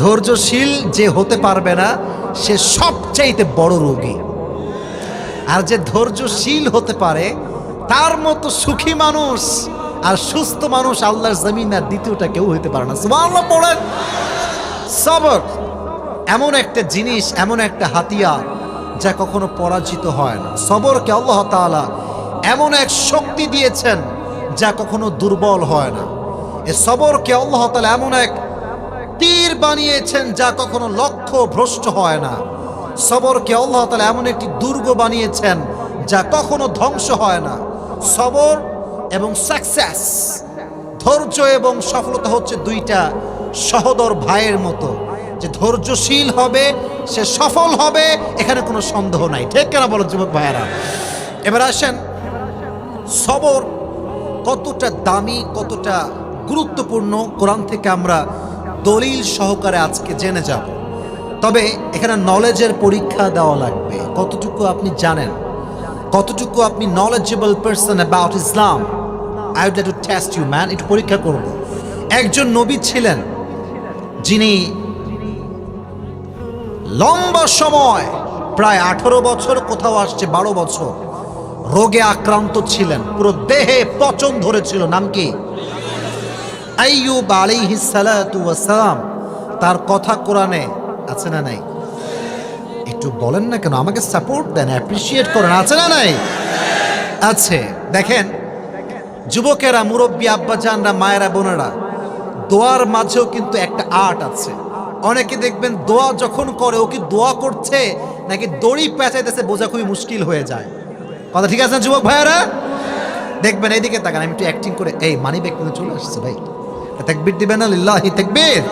ধৈর্যশীল যে হতে পারবে না সে সবচাইতে বড় রোগী। আর যে ধৈর্যশীল হতে পারে তার মতো সুখী মানুষ আর সুস্থ মানুষ আল্লাহর জমিন আর দ্বিতীয়টা কেউ হইতে পারে না। সুবহানাল্লাহ পড়েন। সবর এমন একটা জিনিস, এমন একটা হাতিয়ার যা কখনো পরাজিত হয় না। সবরকে আল্লাহ তাআলা এমন এক শক্তি দিয়েছেন যা কখনো দুর্বল হয় না। এ সবরকে আল্লাহ তাআলা এমন এক তীর বানিয়েছেন যা কখনো লক্ষ্য ভ্রষ্ট হয় না। সবরকে আল্লাহ তাআলা এমন একটি দুর্গ বানিয়েছেন যা কখনো ধ্বংস হয় না। সবর এবং সাকসেস, ধৈর্য এবং সফলতা হচ্ছে দুইটা সহোদর ভাইয়ের মতো। যে ধৈর্যশীল হবে সে সফল হবে, এখানে কোনো সন্দেহ নাই। ঠিক কেনা বলো যুবক ভাইয়েরা? এবার আসেন, সবর কতটা দামি, কতটা গুরুত্বপূর্ণ কোরআন থেকে আমরা দলিল সহকারে আজকে জেনে যাব। তবে এখানে নলেজের পরীক্ষা দেওয়া লাগবে। কতটুকু আপনি জানেন, কতটুকু আপনি knowledgeable person about Islam. I would like to test you man. একটু পরীক্ষা করব। একজন নবী ছিলেন যিনি লম্বা সময়, প্রায় 18 বছর, কোথাও আসছে 12 বছর, রোগে আক্রান্ত ছিলেন, পুরো দেহে পচন ধরেছিল। নাম কি? আইয়ুব আলাইহিস সালাতু ওয়াস সালাম। তার কথা কোরআনে আছে না নাই? একটু বলেন না কেন? আমাকে সাপোর্ট দেন, অ্যাপ্রিশিয়েট করেন। আছে না নাই? আছে। দেখেন যুবকেরা, মুরব্বী আব্বাজানরা, মায়েরা, বোনেরা, দোয়ার মাঝেও কিন্তু একটা আর্ট আছে। অনেকে দেখবেন দোয়া যখন করে ও কি দোয়া করছে নাকি দড়ি পেঁচাইতেছে বোঝা খুবই মুশকিল হয়ে যায়। কথা ঠিক আছে না যুবক ভাইয়ারা? দেখবেন এইদিকে তাকান, আমি একটু অ্যাক্টিং করে, এই মানি ব্যাগ কিন্তু চলে আসছে ভাই, তাকবীর দিবেন না? লিল্লাহি তাকবীর।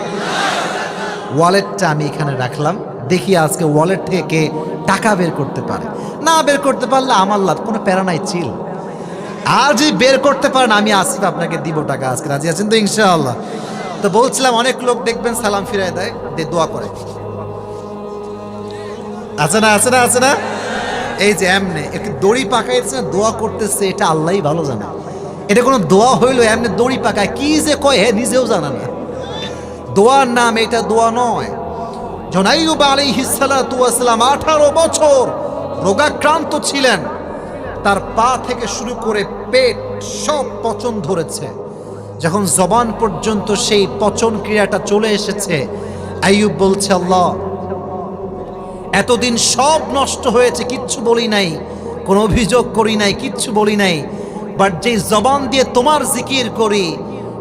ওয়ালেটটা আমি এখানে রাখলাম, দেখি আজকে ওয়ালেট থেকে টাকা বের করতে পারে। না বের করতে পারলে আমার লাভ, কোনো প্যারা নাই, চিল। আর যদি বের করতে পারেন আমি আসিফ আপনাকে দিব টাকা। আজকে রাজি আছেন তো ইনশাআল্লাহ? তো বলছিলাম অনেক লোক দেখবেন সালাম ফিরায় দেয়, দিয়ে দোয়া করে। আছে না? আছে না? আছে না? এই যে এমনে একটু দড়ি পাকাইছে না, দোয়া করতেছে, এটা আল্লাহই ভালো জানে। এটা কোনো দোয়া হইলো? এমনি দড়ি পাকায়, কি যে কয় হে নিজেও জানে না। দোয়ার নাম এটা, দোয়া নয়। যখন আইয়ুব আলাইহিস সালাতু ওয়াস সালাম 18 বছর রোগাক্রান্ত ছিলেন, তার পা থেকে শুরু করে পেট সব পচন ধরেছে। যখন জবান পর্যন্ত সেই পচন ক্রিয়াটা চলে এসেছে, আইয়ুব বলছে, আল্লাহ এতদিন সব নষ্ট হয়েছে, কিচ্ছু বলি নাই, কোনো অভিযোগ করি নাই, কিচ্ছু বলি নাই, বাট যেই জবান দিয়ে তোমার জিকির করি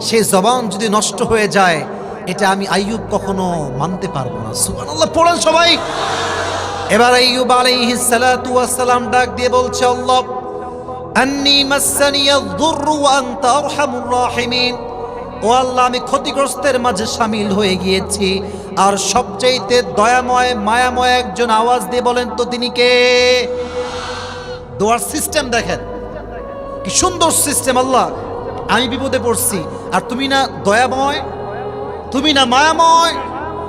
সেই জবান যদি নষ্ট হয়ে যায়, এটা আমি আইয়ুব কখনো মানতে পারবো না। সুবহানাল্লাহ পড়েন সবাই। এবার আইয়ুব আলাইহিস সালাতু ওয়াস সালাম ডাক দিয়ে বলছে, আল্লাহ আন্নী মাসসানিয়াদ দুররু ওয়া আনতা আরহামুর রাহিমিন। ও আল্লাহ, আমি ক্ষতিগ্রস্তের মাঝে শামিল হয়ে গিয়েছি, আর সবচাইতে দয়াময় মায়াময় একজন। আওয়াজ দিয়ে বলেন তো তিনি কে? দোয়ার সিস্টেম দেখেন কি সুন্দর সিস্টেম। আল্লাহ আমি বিপদে পড়ছি, আর তুমি না দয়াময়, তুমি না মায়াময়,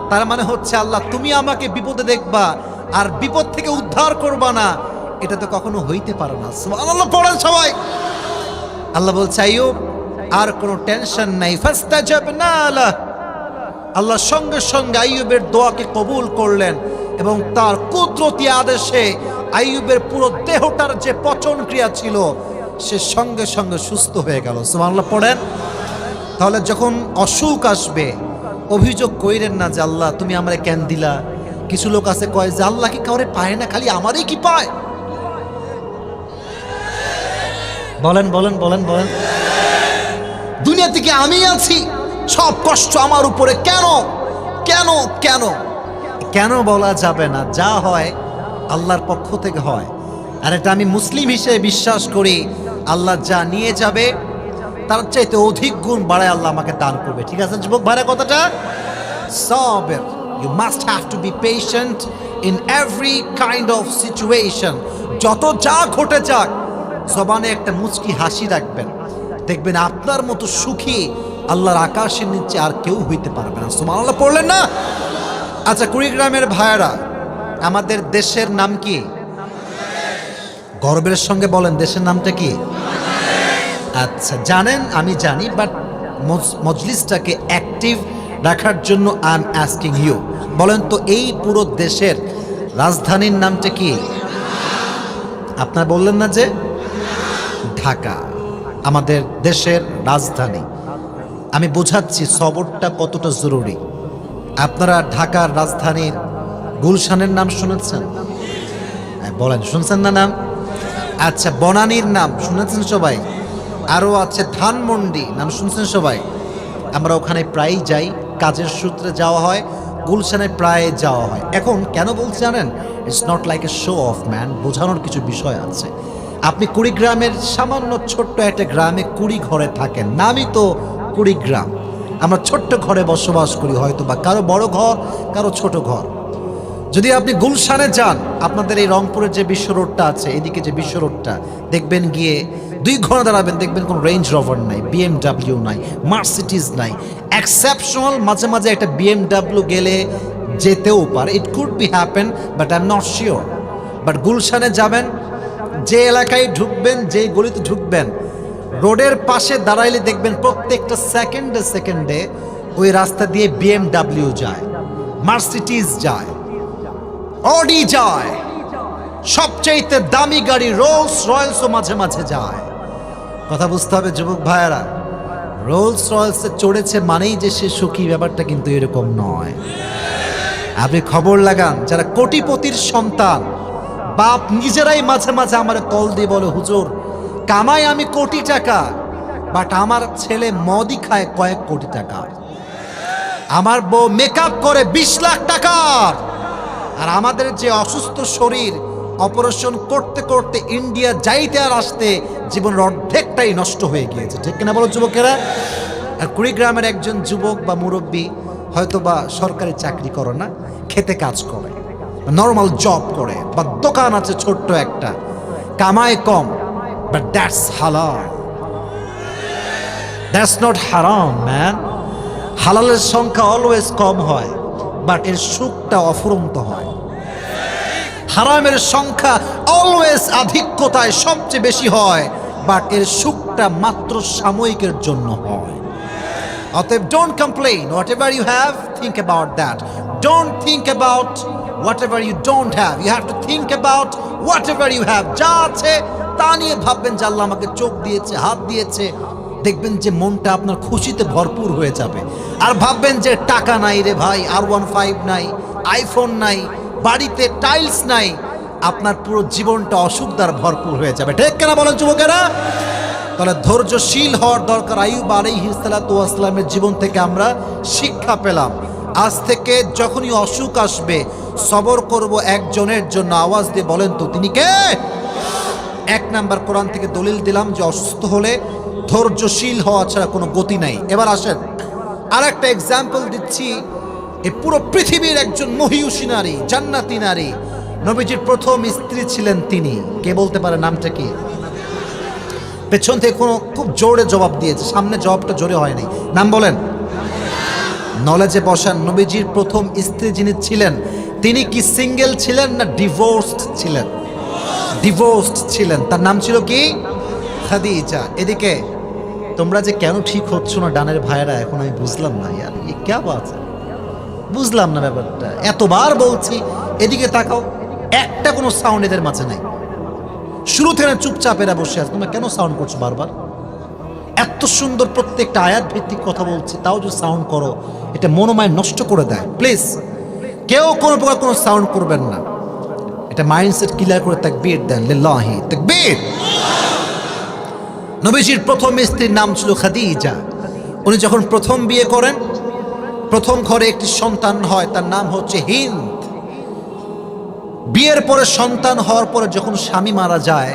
তার মানে হচ্ছে আল্লাহ তুমি আমাকে বিপদে দেখবা আর বিপদ থেকে উদ্ধার করবা না, এটা তো কখনো হইতে পারে না। সুবহানাল্লাহ পড়েন সবাই। আল্লাহ বলছে, আইয়ুব আর কোনো টেনশন নাই। ফাস্তাজাবনা লাহ। আল্লাহ সঙ্গে সঙ্গে আইয়ুবের দোয়াকে কবুল করলেন এবং তার কুদরতি আদেশে আইয়ুবের পুরো দেহটার যে পচন ক্রিয়া ছিল সে সঙ্গে সঙ্গে সুস্থ হয়ে গেল। সুবহানাল্লাহ পড়েন। তাহলে যখন অসুখ আসবে অভিযোগ কইরেন না যে আল্লাহ তুমি আমারে কেন দিলা। কিছু লোক আছে কয় যে আল্লাহ কি কাউরে পায় না, খালি আমারই কি পায়? বলেন বলেন বলেন বলেন। দুনিয়া থেকে আমি আছি, সব কষ্ট আমার উপরে, কেন কেন কেন? কেন বলা যাবে না, যা হয় আল্লাহর পক্ষ থেকে হয়। আর এটা আমি মুসলিম হিসেবে বিশ্বাস করি, আল্লাহ যা নিয়ে যাবে তার চাইতে অধিক গুণ বাড়ায় আল্লাহ আমাকে দান করবে। ঠিক আছে যুবক ভাইরা কথাটা? সাবের, you must have to be patient in every kind of situation. যত যা ঘটে যাক জবানে একটা মুচকি হাসি রাখবেন, দেখবেন আপনার মতো সুখী আল্লাহর আকাশের নিচে আর কেউ হইতে পারবে না। সুবহানাল্লাহ পড়লেন না? আচ্ছা, কুড়িগ্রামের ভাইয়েরা, আমাদের দেশের নাম কি? গর্বের সঙ্গে বলেন, দেশের নামটা কি? আচ্ছা জানেন, আমি জানি, বাট মজলিসটাকে অ্যাক্টিভ রাখার জন্য আই এম আস্কিং ইউ। বলেন তো এই পুরো দেশের রাজধানীর নামটা কি? আপনার বললেন না যে ঢাকা আমাদের দেশের রাজধানী। আমি বোঝাচ্ছি সবরটা কতটা জরুরি। আপনারা ঢাকার রাজধানীর গুলশানের নাম শুনেছেন? বলেন শুনছেন না নাম? আচ্ছা, বনানীর নাম শুনেছেন সবাই? আরও আছে ধানমন্ডি, নাম শুনছেন সবাই? আমরা ওখানে প্রায়ই যাই, কাজের সূত্রে যাওয়া হয়, গুলশানে প্রায় যাওয়া হয়। এখন কেন বলছি জানেন? It's not like a show off man, বোঝানোর কিছু বিষয় আছে। আপনি কুড়িগ্রামের সামান্য ছোট্ট একটা গ্রামে 20 ঘরে থাকেন, নামই তো কুড়িগ্রাম। আমরা ছোট্ট ঘরে বসবাস করি, হয়তো বা কারো বড় ঘর, কারো ছোট ঘর। যদি আপনি গুলশানে যান, আপনাদের এই রংপুরের যে বিশ্ব রোডটা আছে, এদিকে যে বিশ্ব রোডটা দেখবেন, গিয়ে 2 ঘন্টা দাঁড়াবেন, দেখবেন কোনো রেঞ্জ রোভার নাই, BMW নাই, মার্সিডিজ নাই। এক্সেপশনাল মাঝে মাঝে একটা BMW গেলে যেতেও পারে, it could be happen, but I am not sure. But গুলশানে যাবেন, যে এলাকায় ঢুকবেন, যে গলিতে ঢুকবেন, রোডের পাশে দাঁড়াইলে দেখবেন প্রত্যেকটা সেকেন্ডে সেকেন্ডে ওই রাস্তা দিয়ে BMW যায়, মার্সিডিজ যায়, অডি যায়, সবচাইতে দামি গাড়ি রোলস রয়েলসও মাঝে মাঝে যায়। কথা বুঝতে হবে যুবক ভাইয়েরা, রোলস রয়েলসে চড়েছে মানেই যে সে সুখী, ব্যাপারটা কিন্তু এরকম নয়। আপনি খবর লাগান, যারা কোটিপতির সন্তান, বাপ নিজেরাই মাঝে মাঝে আমার কল দিয়ে বলে, হুজুর কামাই আমি কোটি টাকা, বাট আমার ছেলে মদই খায় কয়েক কোটি টাকা, আমার বউ মেকআপ করে 20 লাখ টাকার, আর আমাদের যে অসুস্থ শরীর, অপারেশন করতে করতে ইন্ডিয়া যাইতে আর আসতে জীবনের অর্ধেকটাই নষ্ট হয়ে গিয়েছে। ঠিক কিনা বলো যুবকেরা? আর কুড়িগ্রামের একজন যুবক বা মুরব্বী হয়তো বা সরকারি চাকরি করে না, খেতে কাজ করে, নর্মাল জব করে, বা দোকান আছে ছোট্ট একটা, কামায় কম, বাট দ্যাটস হালাল, দ্যাটস নট হারাম ম্যান। হালালের সংখ্যা অলওয়েজ কম হয়, বাট এর সুখটা অফুরন্ত হয়। হারামের সংখ্যা অলওয়েজ আধিক্যতায় সবচেয়ে বেশি হয়, বাট এর সুখটা মাত্র সাময়িকের জন্য হয়। অতএব don't complain, whatever you have, think about that. Don't think about whatever you don't have, you have to think about whatever you have. যা আছে তা নিয়ে ভাববেন যে আল্লাহ আমাকে চোখ দিয়েছে, হাত দিয়েছে, দেখবেন যে মনটা আপনার খুশিতে ভরপুর হয়ে যাবে। আর ভাববেন যে টাকা নাই রে ভাই, R15 নাই, আইফোন নাই, বাড়িতে টাইলস নাই, আপনার পুরো জীবনটা অসুখ দ্বারা ভরপুর হয়ে যাবে। ঠিক কেনা বলেন যুবকেরা? তাহলে ধৈর্যশীল হওয়ার দরকার। আইয়ুব আলাইহিস সালাতু ওয়াস সালামের জীবন থেকে আমরা শিক্ষা পেলাম। আজ থেকে যখনই অসুখ আসবে, সবর করব একজনের জন্য। আওয়াজ দিয়ে বলেন তো তিনি কে? 1 নাম্বার কোরআন থেকে দলিল দিলাম যে অসুস্থ হলে ধৈর্যশীল হওয়া ছাড়া কোনো গতি নাই। এবার আসেন আর একটা এক্সাম্পল দিচ্ছি। এই পুরো পৃথিবীর একজন মহিয়সী নারী, জান্নাতি নারী, নবীজির প্রথম স্ত্রী ছিলেন তিনি। কে বলতে পারে নামটা কি? পেছন থেকে কোনো খুব জোরে জবাব দিয়েছে, সামনে জবাবটা জোরে হয়নি। নাম বলেন। নলেজে বসান। নবীজির প্রথম স্ত্রী যিনি ছিলেন, তিনি কি সিঙ্গেল ছিলেন না ডিভোর্সড ছিলেন? ডিভোর্সড ছিলেন। তার নাম ছিল কি? খাদিজা। এদিকে তোমরা যে কেন ঠিক হচ্ছ না ডানের ভাইয়েরা, এখন আমি বুঝলাম না। ইয়ার এ ক্যা বাত, বুঝলাম না ব্যাপারটা। এতবার বলছি এদিকে তাকাও, একটা কোনো সাউন্ড এদের মাঝে নাই। শুরু থেকে চুপচাপ এরা বসে আছে, তোমরা কেন সাউন্ড করছো বারবার? এত সুন্দর প্রত্যেকটা আয়াত ভিত্তিক কথা বলছি, তাও যদি সাউন্ড করো, এটা মনোমায় নষ্ট করে দেয়। প্লিজ কেউ কোনো প্রকার কোনো সাউন্ড করবেন না। এটা মাইন্ডসেট ক্লিয়ার করে তাকবীর দেন, লিল্লাহি তাকবীর। নবীজির প্রথম স্ত্রীর নাম ছিল খাদিজা। উনি যখন প্রথম বিয়ে করেন, প্রথম ঘরে একটি সন্তান হয়, তার নাম হচ্ছে হিন্দ। বিয়ের পরে সন্তান হওয়ার পরে যখন স্বামী মারা যায়,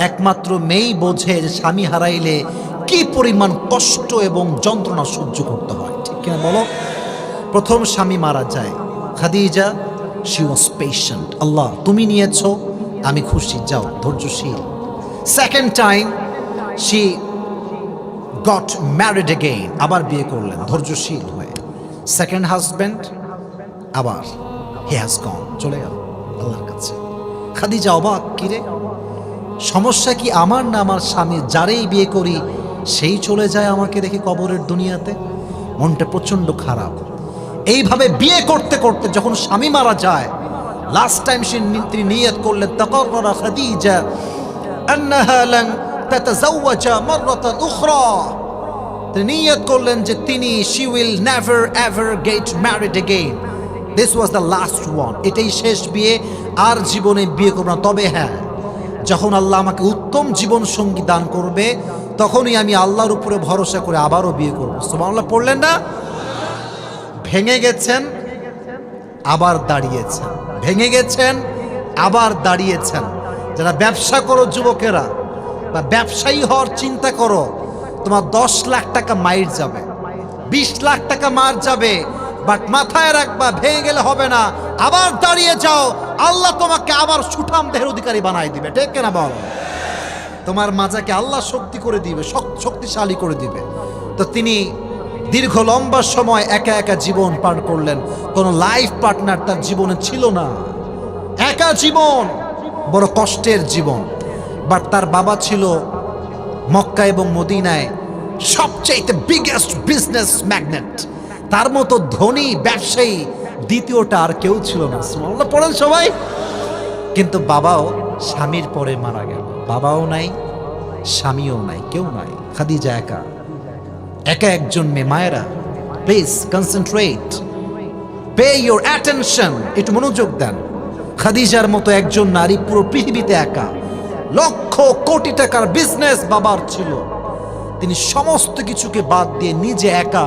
একমাত্র মেয়েই বোঝে যে স্বামী হারাইলে কি পরিমাণ কষ্ট এবং যন্ত্রণা সহ্য করতে হয়। ঠিক কিনা বলো? প্রথম স্বামী মারা যায়, খাদিজা শি ওয়াজ পেশেন্ট। আল্লাহ তুমি নিয়েছো, আমি খুশি, যাও, ধৈর্যশীল। Second time she got married again, আবার বিয়ে করলেন ধৈর্যশীল হয়ে। সেকেন্ড হাজব্যান্ড আবার হি হ্যাজ গন, চলে গেল আল্লাহর কাছে। খাদিজা অবাক, কিরে সমস্যা কি আমার না আমার স্বামী? যারেই বিয়ে করি সেই চলে যায় আমাকে রেখে কবরের দুনিয়াতে। মনটা প্রচন্ড খারাপ। এইভাবে বিয়ে করতে করতে যখন স্বামী মারা যায়, লাস্ট টাইম তিনি নিয়ত করলেন তাকাররা খাদিজা আন্নাহা লান তাতাজাওয়াজা মাররাতান উখরা। তিনি নিয়ত করলেন যে তিনি she will never ever get married again. This was the last one. এটাই শেষ বিয়ে, আর জীবনে বিয়ে করব না। তবে হ্যাঁ, যখন আল্লাহ আমাকে উত্তম জীবন সঙ্গী দান করবে তখনই আমি আল্লাহর উপরে ভরসা করে আবারও বিয়ে করব। সুবহানাল্লাহ পড়লেন না? ভেঙে গেছেন আবার দাঁড়িয়েছেন, ভেঙে গেছেন আবার দাঁড়িয়েছেন। যারা ব্যবসা করো যুবকেরা বা ব্যবসায়ী হওয়ার চিন্তা করো, তোমার 10 লাখ টাকা মাইর যাবে, 20 লাখ টাকা মার যাবে, বাট মাথায় রাখবা ভেঙে গেলে হবে না, আবার দাঁড়িয়ে যাও, আল্লাহ তোমাকে আবার সুঠাম দেহের অধিকারী বানাই দিবে। ঠিক কিনা বল? তোমার মাজাকে আল্লাহ শক্তি করে দিবে, শক্তিশালী করে দিবে। তো তিনি দীর্ঘ লম্বা সময় একা একা জীবন পার করলেন, কোনো লাইফ পার্টনার তার জীবনে ছিল না। একা জীবন, বড় কষ্টের জীবন। বাট তার বাবা ছিল মক্কা এবং মদিনায় সবচেয়ে বিগেস্ট বিজনেস ম্যাগনেট। তার মতো ধনী ব্যবসায়ী দ্বিতীয়টা আর কেউ ছিল না। সুবহানাল্লাহ পড়েন সবাই। কিন্তু বাবাও স্বামীর পরে মারা গেল, বাবাও নাই, স্বামীও নাই, কেউ নাই। খাদিজা একা, একা একজন মেয়ে। মায়েরা please concentrate, pay your attention, একটু মনোযোগ দেন। খাদিজার মতো একজন নারী পুরো পৃথিবীতে একা। লক্ষ কোটি টাকার বিজনেস বাবার ছিল, তিনি সমস্ত কিছুকে বাদ দিয়ে নিজে একা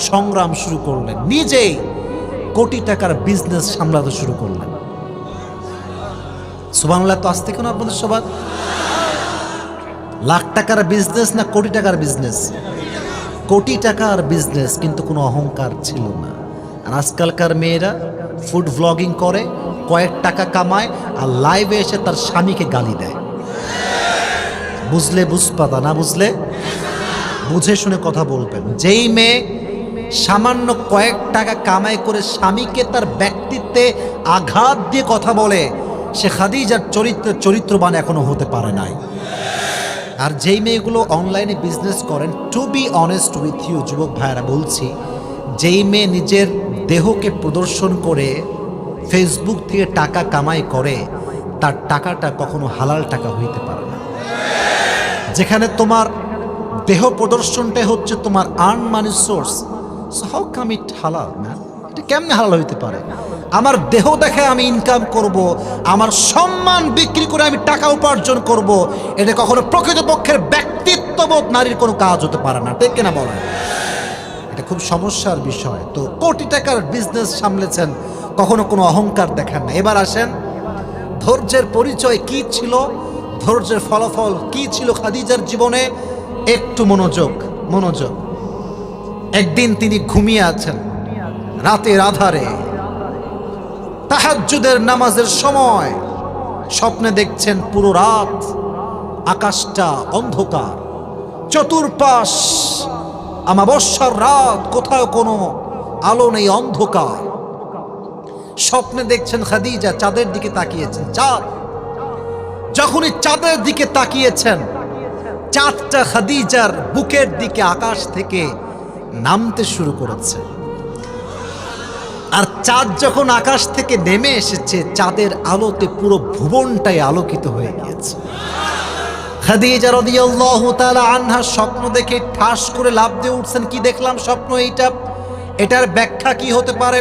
সংগ্রাম শুরু করলেন, নিজেই কোটি টাকার বিজনেস সামলাতে শুরু করলেন। সুবহানাল্লাহ। তো আসতে কেন আপনাদের সবার? লাখ টাকার বিজনেস না কোটি টাকার বিজনেস? কোটি টাকার বিজনেস, কিন্তু কোনো অহংকার ছিল না। আর আজকালকার মেয়েরা ফুড ব্লগিং করে, কয়েক টাকা কামায়, আর লাইভে এসে তার স্বামীকে গালি দেয়। বুঝলে বুঝপাতা, না বুঝলে বুঝে শুনে কথা বলবেন। যেই মেয়ে সামান্য কয়েক টাকা কামাই করে স্বামীকে তার ব্যক্তিত্বে আঘাত দিয়ে কথা বলে, সে খাদিজার চরিত্রবান এখনো হতে পারে নাই। আর যেই মেয়েগুলো অনলাইনে বিজনেস করেন, to be honest with you যুবক ভাইয়েরা বলছি, যেই মেয়ে নিজের দেহকে প্রদর্শন করে ফেসবুক থেকে টাকা কামাই করে, তার টাকাটা কখনো হালাল টাকা হইতে পারে না। যেখানে তোমার দেহ প্রদর্শনটাই হচ্ছে তোমার earn money source, so how come it হালাল ম্যান? এটা কেমনে হালাল হইতে পারে? আমার দেহ দেখে আমি ইনকাম করব, আমার সম্মান বিক্রি করে আমি টাকা উপার্জন করব, এটা কখনো প্রকৃতপক্ষের ব্যক্তিত্ববোধ নারীর কোনো কাজ হতে পারে না। ঠিক কিনা বলেন? এটা খুব সমস্যার বিষয়। তো কোটি টাকার বিজনেস সামলেছেন, কখনো কোনো অহংকার দেখান না। এবার আসেন, ধৈর্যের পরিচয় কি ছিল, ধৈর্যের ফলাফল কি ছিল খাদিজার জীবনে। একটু মনোযোগ। একদিন তিনি ঘুমিয়ে আছেন রাতের আধারে, তাহাজ্জুদের নামাজের সময়, স্বপ্নে দেখছেন পুরো রাত আকাশটা অন্ধকার, চতুর্পাশ আমাবস্যার রাত, কোথাও কোনো আলো নেই, অন্ধকার। স্বপ্নে দেখছেন খাদিজা চাঁদের দিকে তাকিয়েছেন। চাঁদ যখনই চাঁদের দিকে তাকিয়েছেন, চাঁদটা খাদিজার বুকের দিকে আকাশ থেকে নামতে শুরু করেছে। আর চাঁদ যখন আকাশ থেকে নেমে এসেছে, চাঁদের আলোতে পুরো ভুবনটাই আলোকিত হয়ে গিয়েছে। খাদিজা রাদিয়াল্লাহু তাআলা আনহা স্বপ্ন দেখে ঠাস করে লাফ দিয়ে উঠছেন। কি দেখলাম স্বপ্ন এইটা, এটার ব্যাখ্যা কি হতে পারে?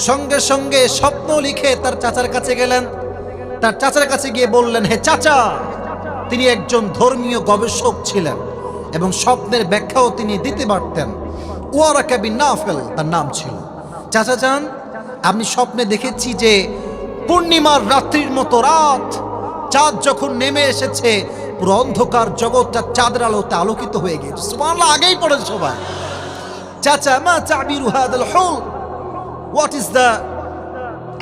সঙ্গে সঙ্গে স্বপ্ন লিখে তার চাচার কাছে গেলেন। তার চাচার কাছে গিয়ে বললেন, হে চাচা, তিনি একজন ধর্মীয় গবেষক ছিলেন এবং স্বপ্নের ব্যাখ্যাও তিনি দিতে পারতেন। ওয়ারাকা বিন নাফেল তার নাম ছিল। চাচা যান, আপনি স্বপ্নে দেখেছি যে পূর্ণিমার রাত্রির মতো রাত, চাঁদ যখন নেমে এসেছে, পুরো অন্ধকার জগৎটা চাঁদের আলোতে আলোকিত হয়ে গেছে। সুবহানাল্লাহ, আগেই পড়েন সবাই। চাচা, মা তাবিরু হাদাল হুলম, what is the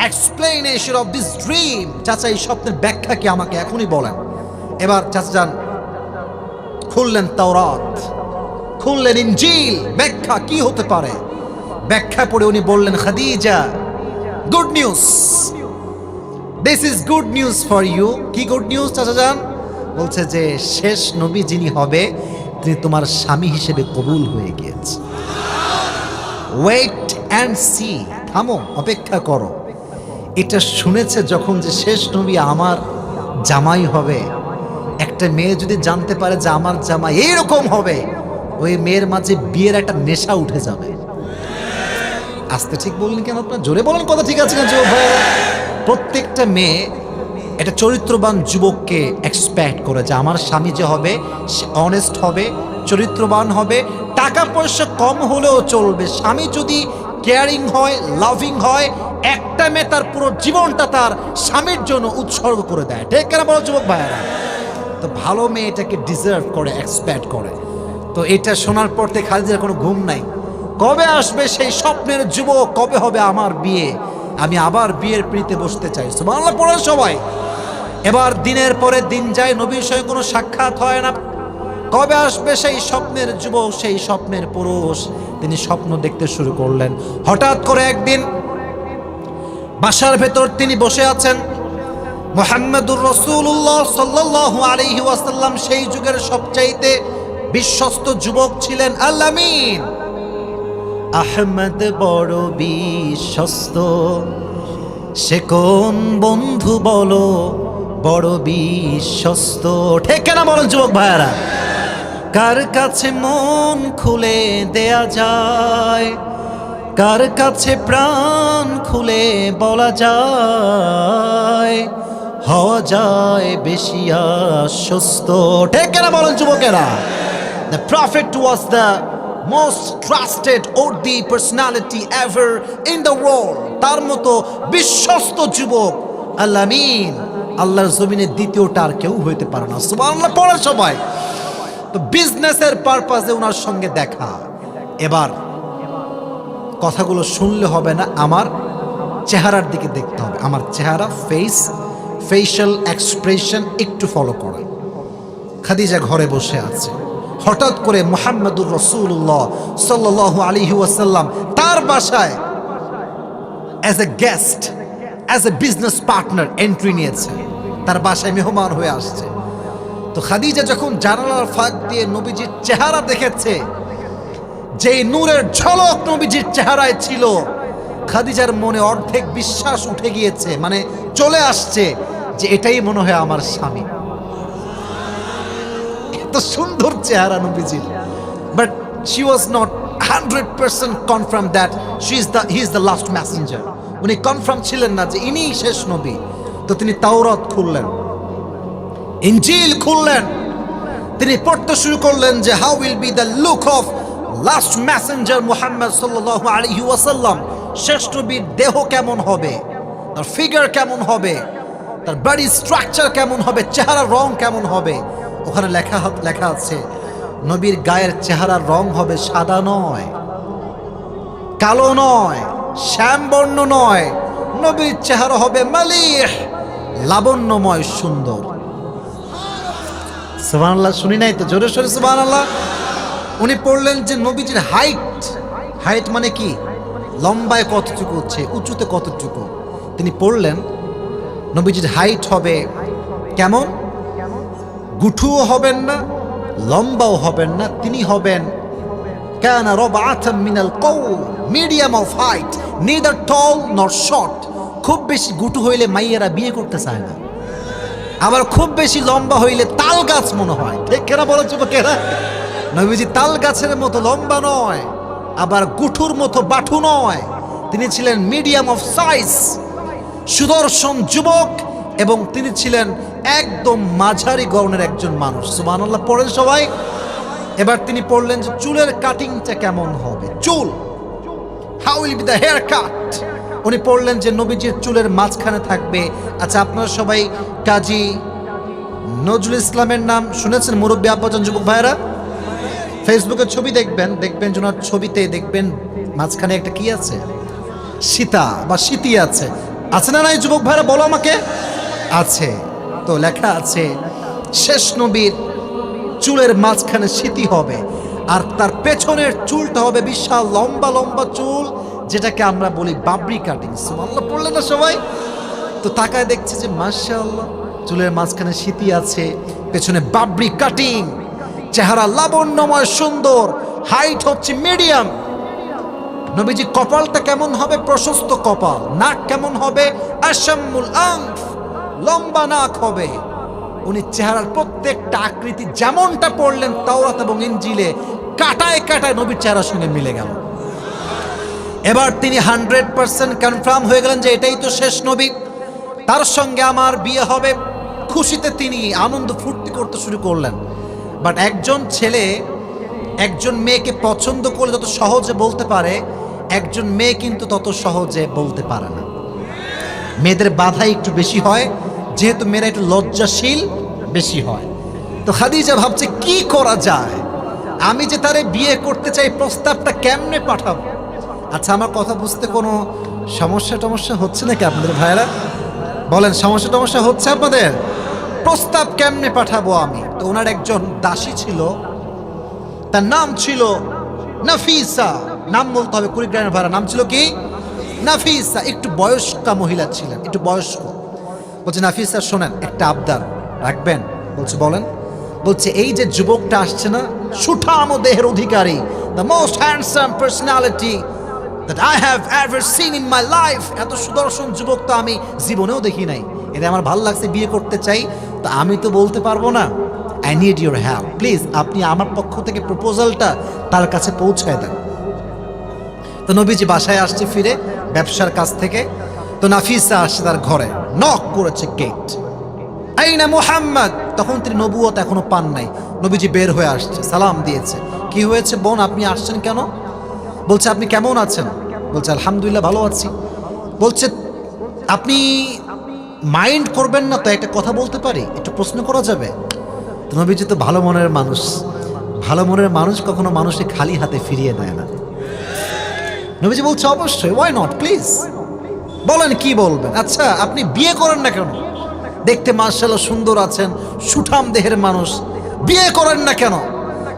explanation of this dream? চাচা, এই স্বপ্নের ব্যাখ্যা কি আমাকে এখনই বলেন। এবার চাচা যান খুললেন তাওরাত, খুললেন ইনজিল, ব্যাখ্যা কি হতে পারে। ব্যাখ্যা পড়ে উনি বললেন, Khadija, good news, this is good news for you. কি গুড নিউজ চাচা যান? বলছে যে শেষ নবী যিনি হবে, তিনি তোমার স্বামী হিসেবে কবুল হয়ে গিয়েছে। ওয়েট অ্যান্ড সি, থামো, অপেক্ষা করো। এটা শুনেছে যখন যে শেষ নবী আমার জামাই হবে, একটা মেয়ে যদি জানতে পারে যে আমার জামাই এইরকম হবে, ওই মেয়ের মাঝে বিয়ের একটা নেশা উঠে যাবে। আস্তে ঠিক বললেন কেন আপনার? জোরে বলেন, কথা ঠিক আছে না যুবক ভাইয়েরা? প্রত্যেকটা মেয়ে একটা চরিত্রবান যুবককে এক্সপেক্ট করে যে আমার স্বামী যে হবে সে অনেস্ট হবে, চরিত্রবান হবে, টাকা পয়সা কম হলেও চলবে। স্বামী যদি কেয়ারিং হয়, লাভিং হয়, একটা মেয়ে তার পুরো জীবনটা তার স্বামীর জন্য উৎসর্গ করে দেয়। ঠিক কেন বলো যুবক ভাইয়েরা? তো ভালো মেয়ে এটাকে ডিজার্ভ করে, এক্সপেক্ট করে। তো এটা শোনার পর থেকে খালিদের কোনো ঘুম নাই। কবে আসবে সেই স্বপ্নের যুবক, কবে হবে আমার বিয়ে, আমি আবার বিয়ের পিড়িতে বসতে চাই। সুবহানাল্লাহ পড়ে সবাই। এবার দিনের পরে দিন যায়, নবীর সঙ্গে কোনো সাক্ষাৎ হয় না। কবে আসবে সেই স্বপ্নের যুবক, সেই স্বপ্নের পুরুষ? তিনি স্বপ্ন দেখতে শুরু করলেন। হঠাৎ করে একদিন বাসার ভেতর তিনি বসে আছেন। মুহাম্মদুর রাসূলুল্লাহ সাল্লাল্লাহু আলাইহি ওয়াসাল্লাম সেই যুগের সবচাইতে বিশ্বস্ত যুবক ছিলেন। আল আমিন, আহমদ বড় বিশ্বস্ত, সে কোন বন্ধু বলো বড় বিশ্বস্ত। ঠিক না বলেন যুবক ভাইয়ারা? কার কাছে মন খুলে দেয়া যায়, কার কাছে প্রাণ খুলে বলা যায়, হওয়া যায় বেশি আশ্বস্ত। ঠিক না বলেন যুবকেরা? The prophet was the most trusted worthy personality ever in the world. তার মতো বিশ্বস্ত যুবক আল আমিন আল্লাহর জমিনে দ্বিতীয়টা আর কেউ হইতে পারে না। সুবহানাল্লাহ পড়ে সবাই। তো বিজনেসের পারপাসে ওনার সঙ্গে দেখা। এবার কথাগুলো শুনলে হবে না, আমার চেহারার দিকে দেখতে হবে। আমার চেহারা, ফেশিয়াল এক্সপ্রেশন একটু ফলো করা। খাদিজা ঘরে বসে আছে। হঠাৎ করে মুহাম্মদুর রাসূলুল্লাহ সাল্লাল্লাহু আলাইহি ওয়াসাল্লাম তার বাসায় as a guest, as a business partner entry নিয়েছে। তার বাসায় মেহমান হয়ে আসছে। তো খাদিজা যখন জানালার ফাঁক দিয়ে নবীজির চেহারা দেখেছে, যেই নূরের ঝলক নবীজির চেহারায় ছিল, খাদিজার মনে অর্ধেক বিশ্বাস উঠে গিয়েছে, মানে চলে আসছে যে এটাই মনে হয় আমার স্বামী। এত সুন্দর চেহারা নবীজির। But she was not 100% confirm that he is the last Messenger. উনি কনফার্ম ছিলেন না যে ইনিই শেষ নবী। তো তিনি তাওরাত খুললেন, ইনজিল খুললেন, তিনি পড়তে শুরু করলেন যে how will be the look of last Messenger Muhammad সাল্লাল্লাহু আলাইহি ওয়াসাল্লাম। শেষ নবীর দেহ কেমন হবে, তার ফিগার কেমন হবে, তার বডি স্ট্রাকচার কেমন হবে, চেহারার রং কেমন হবে। ওখানে লেখা আছে নবীর গায়ের চেহারার রং হবে সাদা নয়, কালো নয়, শ্যামবর্ণ নয়। নবীর চেহারা হবে মালিহ, লাবণ্যময়, সুন্দর। সুবহানাল্লাহ, শুনি নাই তো? জোরে সোরে সুবহানাল্লাহ। উনি পড়লেন যে নবীজির হাইট মানে কি, লম্বায় কতটুকু হচ্ছে, উঁচুতে কতটুকু। তিনি পড়লেন নবীজির হাইট হবে কেমন, গুঠুও হবেন না, লম্বাও হবেন না, তিনি হবেন কানা রাবআতাম মিনাল কওম, মিডিয়াম অফ হাইট, নেদার টল নর শর্ট। খুব বেশি গুটু হইলে মাইয়েরা বিয়ে করতে চায় না, আবার খুব বেশি লম্বা হইলে তাল গাছ মনে হয়। ঠিক কেনা বলো যুবকেরা? নবীজি তাল গাছের মতো লম্বা নয়, আবার গুঠুর মতো বাঠু নয়। তিনি ছিলেন মিডিয়াম অফ সাইজ, সুদর্শন যুবক, এবং তিনি ছিলেন একদম মাঝারি গড়নের একজন মানুষ। সুবহানাল্লাহ পড়েন সবাই। এবার তিনি পড়লেন যে চুলের কাটিংটা কেমন হবে, চুল, how will be the hair cut. উনি পড়লেন যে নবীজির চুলের মাঝখানে থাকবে। আচ্ছা, আপনারা সবাই কাজী নজরুল ইসলামের নাম শুনেছেন? মুরব্বী আব্বাজান, যুবক ভাইরা, ফেসবুকে ছবি দেখবেন যে ওনার ছবিতে দেখবেন মাঝখানে একটা কি আছে, সীতা বা স্মৃতি আছে। আছে না নাই যুবক ভাইরা, বলো আমাকে? আছে। তো লেখা আছে শেষ নবীর চুলের মাঝখানে স্মৃতি হবে, আর তার পেছনের চুলটা হবে বিশাল লম্বা লম্বা চুল, যেটাকে আমরা বলি বাবরি কাটিং। সুবহানাল্লাহ পড়লেন না সবাই? তো তাকায় দেখছে যে মাশাআল্লাহ, চুলের মাঝখানে স্মৃতি আছে, পেছনে বাবরি কাটিং, চেহারা লাবণ্যময় সুন্দর, হাইট হচ্ছে মিডিয়াম। নবীজি কপালটা কেমন হবে? প্রশস্ত কপাল। নাক কেমন হবে? আশাম্মুল আনফ, লম্বা নাক হবে। উনি চেহারার প্রত্যেকটা আকৃতি যেমনটা পড়লেন তাওরাত এবং ইনজিলে, কাটায় কাটায় নবীর চেহারার সঙ্গে মিলে গেল। এবার তিনি 100% কনফার্ম হয়ে গেলেন যে এটাই তো শেষ নবী, তার সঙ্গে আমার বিয়ে হবে। খুশিতে তিনি আনন্দ ফুর্তি করতে শুরু করলেন। বাট একজন ছেলে একজন মেয়েকে পছন্দ করলে যত সহজে বলতে পারে, একজন মেয়ে কিন্তু তত সহজে বলতে পারে না। মেয়েদের বাধা একটু বেশি হয়, যেহেতু মেয়েরা একটু লজ্জাশীল বেশি হয়। তো খাদিজা ভাবছে কি করা যায়, আমি যে তারে বিয়ে করতে চাই, প্রস্তাবটা কেমনে পাঠাবো? আচ্ছা, আমার কথা বুঝতে কোনো সমস্যা হচ্ছে নাকি আপনাদের ভাইয়েরা? বলেন, সমস্যা হচ্ছে আপনাদের? প্রস্তাব কেমনে পাঠাবো আমি? তো ওনার একজন দাসী ছিল, তার নাম ছিল নাফিসা। নাম বলতে হবে কুড়িগ্রামের ভাড়া। নাম ছিল কি? নাফিসা। একটু বয়স্কা মহিলা ছিলেন, একটু বয়স্ক। বলছে, নাফিসা শোনেন, একটা আবদার রাখবেন? বলছে, বলেন। বলছে, এই যে যুবকটা আসছে না, সুঠাম দেহের অধিকারী, the most handsome personality that I have ever seen in my life, এত সুদর্শন যুবক তো আমি জীবনেও দেখি নাই। এটা আমার ভালো লাগছে, বিয়ে করতে চাই। তো আমি তো বলতে পারবো না, I need your help, please আপনি আমার পক্ষ থেকে প্রপোজালটা তার কাছে পৌঁছায় দেন। তো নবীজি বাসায় আসছে ফিরে ব্যবসার কাছ থেকে। তো নাফিসা আসছে তার ঘরে, নক করেছে গেট, আইনা মুহাম্মদ। তখন তিনি নবুয়ত এখনো পান নাই। নবীজি বের হয়ে আসছে, সালাম দিয়েছে। কি হয়েছে বোন, আপনি আসছেন কেন? বলছে, আপনি কেমন আছেন? বলছে, আলহামদুলিল্লাহ ভালো আছি। বলছে, আপনি মাইন্ড করবেন না তো একটা কথা বলতে পারি, একটু প্রশ্ন করা যাবে? তো নবীজি তো ভালো মনের মানুষ, ভালো মনের মানুষ কখনো মানুষকে খালি হাতে ফিরিয়ে দেয় না। নবীজি বলছে, অবশ্যই, ওয়াই নট, প্লিজ বলেন কি বলবেন। আচ্ছা, আপনি বিয়ে করেন না কেন? দেখতে মাশাআল্লাহ সুন্দর আছেন, সুঠাম দেহের মানুষ, বিয়ে করেন না কেন?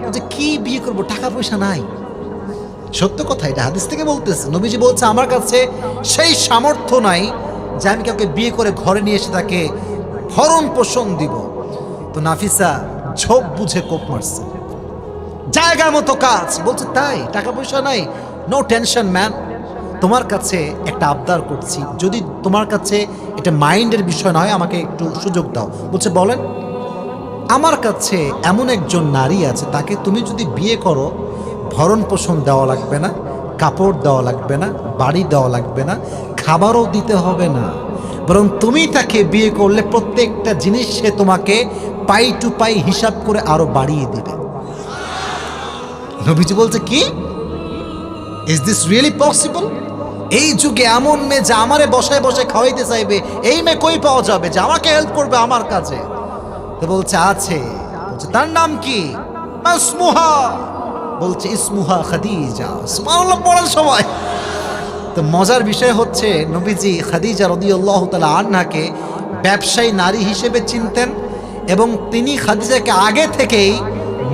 বলছে, কি বিয়ে করব, টাকা পয়সা নাই। সত্য কথা, এটা হাদিস থেকে বলতেছে। নবীজি বলছে, আমার কাছে সেই সামর্থ্য নাই যে আমি কাউকে বিয়ে করে ঘরে নিয়ে এসে তাকে ভরণ পোষণ দিব। তো নাফিসা ঝোপ বুঝে কোপ মারছে, জায়গা মতো কাজ। বলছে, তাই টাকা পয়সা নাই? নো টেনশন ম্যান, তোমার কাছে একটা আবদার করছি, যদি তোমার কাছে এটা মাইন্ডের বিষয় না হয়, আমাকে একটু সুযোগ দাও। বলছে, বলেন। আমার কাছে এমন একজন নারী আছে, তাকে তুমি যদি বিয়ে করো, ভরণ পোষণ দেওয়া লাগবে না, কাপড় দেওয়া লাগবে না, বাড়ি দেওয়া লাগবে না, খাবারও দিতে হবে না, বরং তুমি তাকে বিয়ে করলে প্রত্যেকটা জিনিস সে তোমাকে পাই টু পাই হিসাব করে আরো বাড়িয়ে দিবে। নবীজি বলছে, কি, ইজ দিস রিয়েলি পসিবল? এই যুগে এমন মেয়ে যে আমারে বসায় বসায় খাওয়াইতে চাইবে, এই মেয়ে কই পাওয়া যাবে যে আমাকে হেল্প করবে আমার কাছে? তো বলছে, আছে। বলছে, তার নাম কি? ইসমুহা। বলছে, ইসমুহা খাদিজা। সুবহানাল্লাহ পড়ার সময়। তো মজার বিষয় হচ্ছে, নবীজি খাদিজা রাদিয়াল্লাহু তাআলা আনহাকে ব্যবসায়ী নারী হিসেবে চিনতেন এবং তিনি খাদিজাকে আগে থেকেই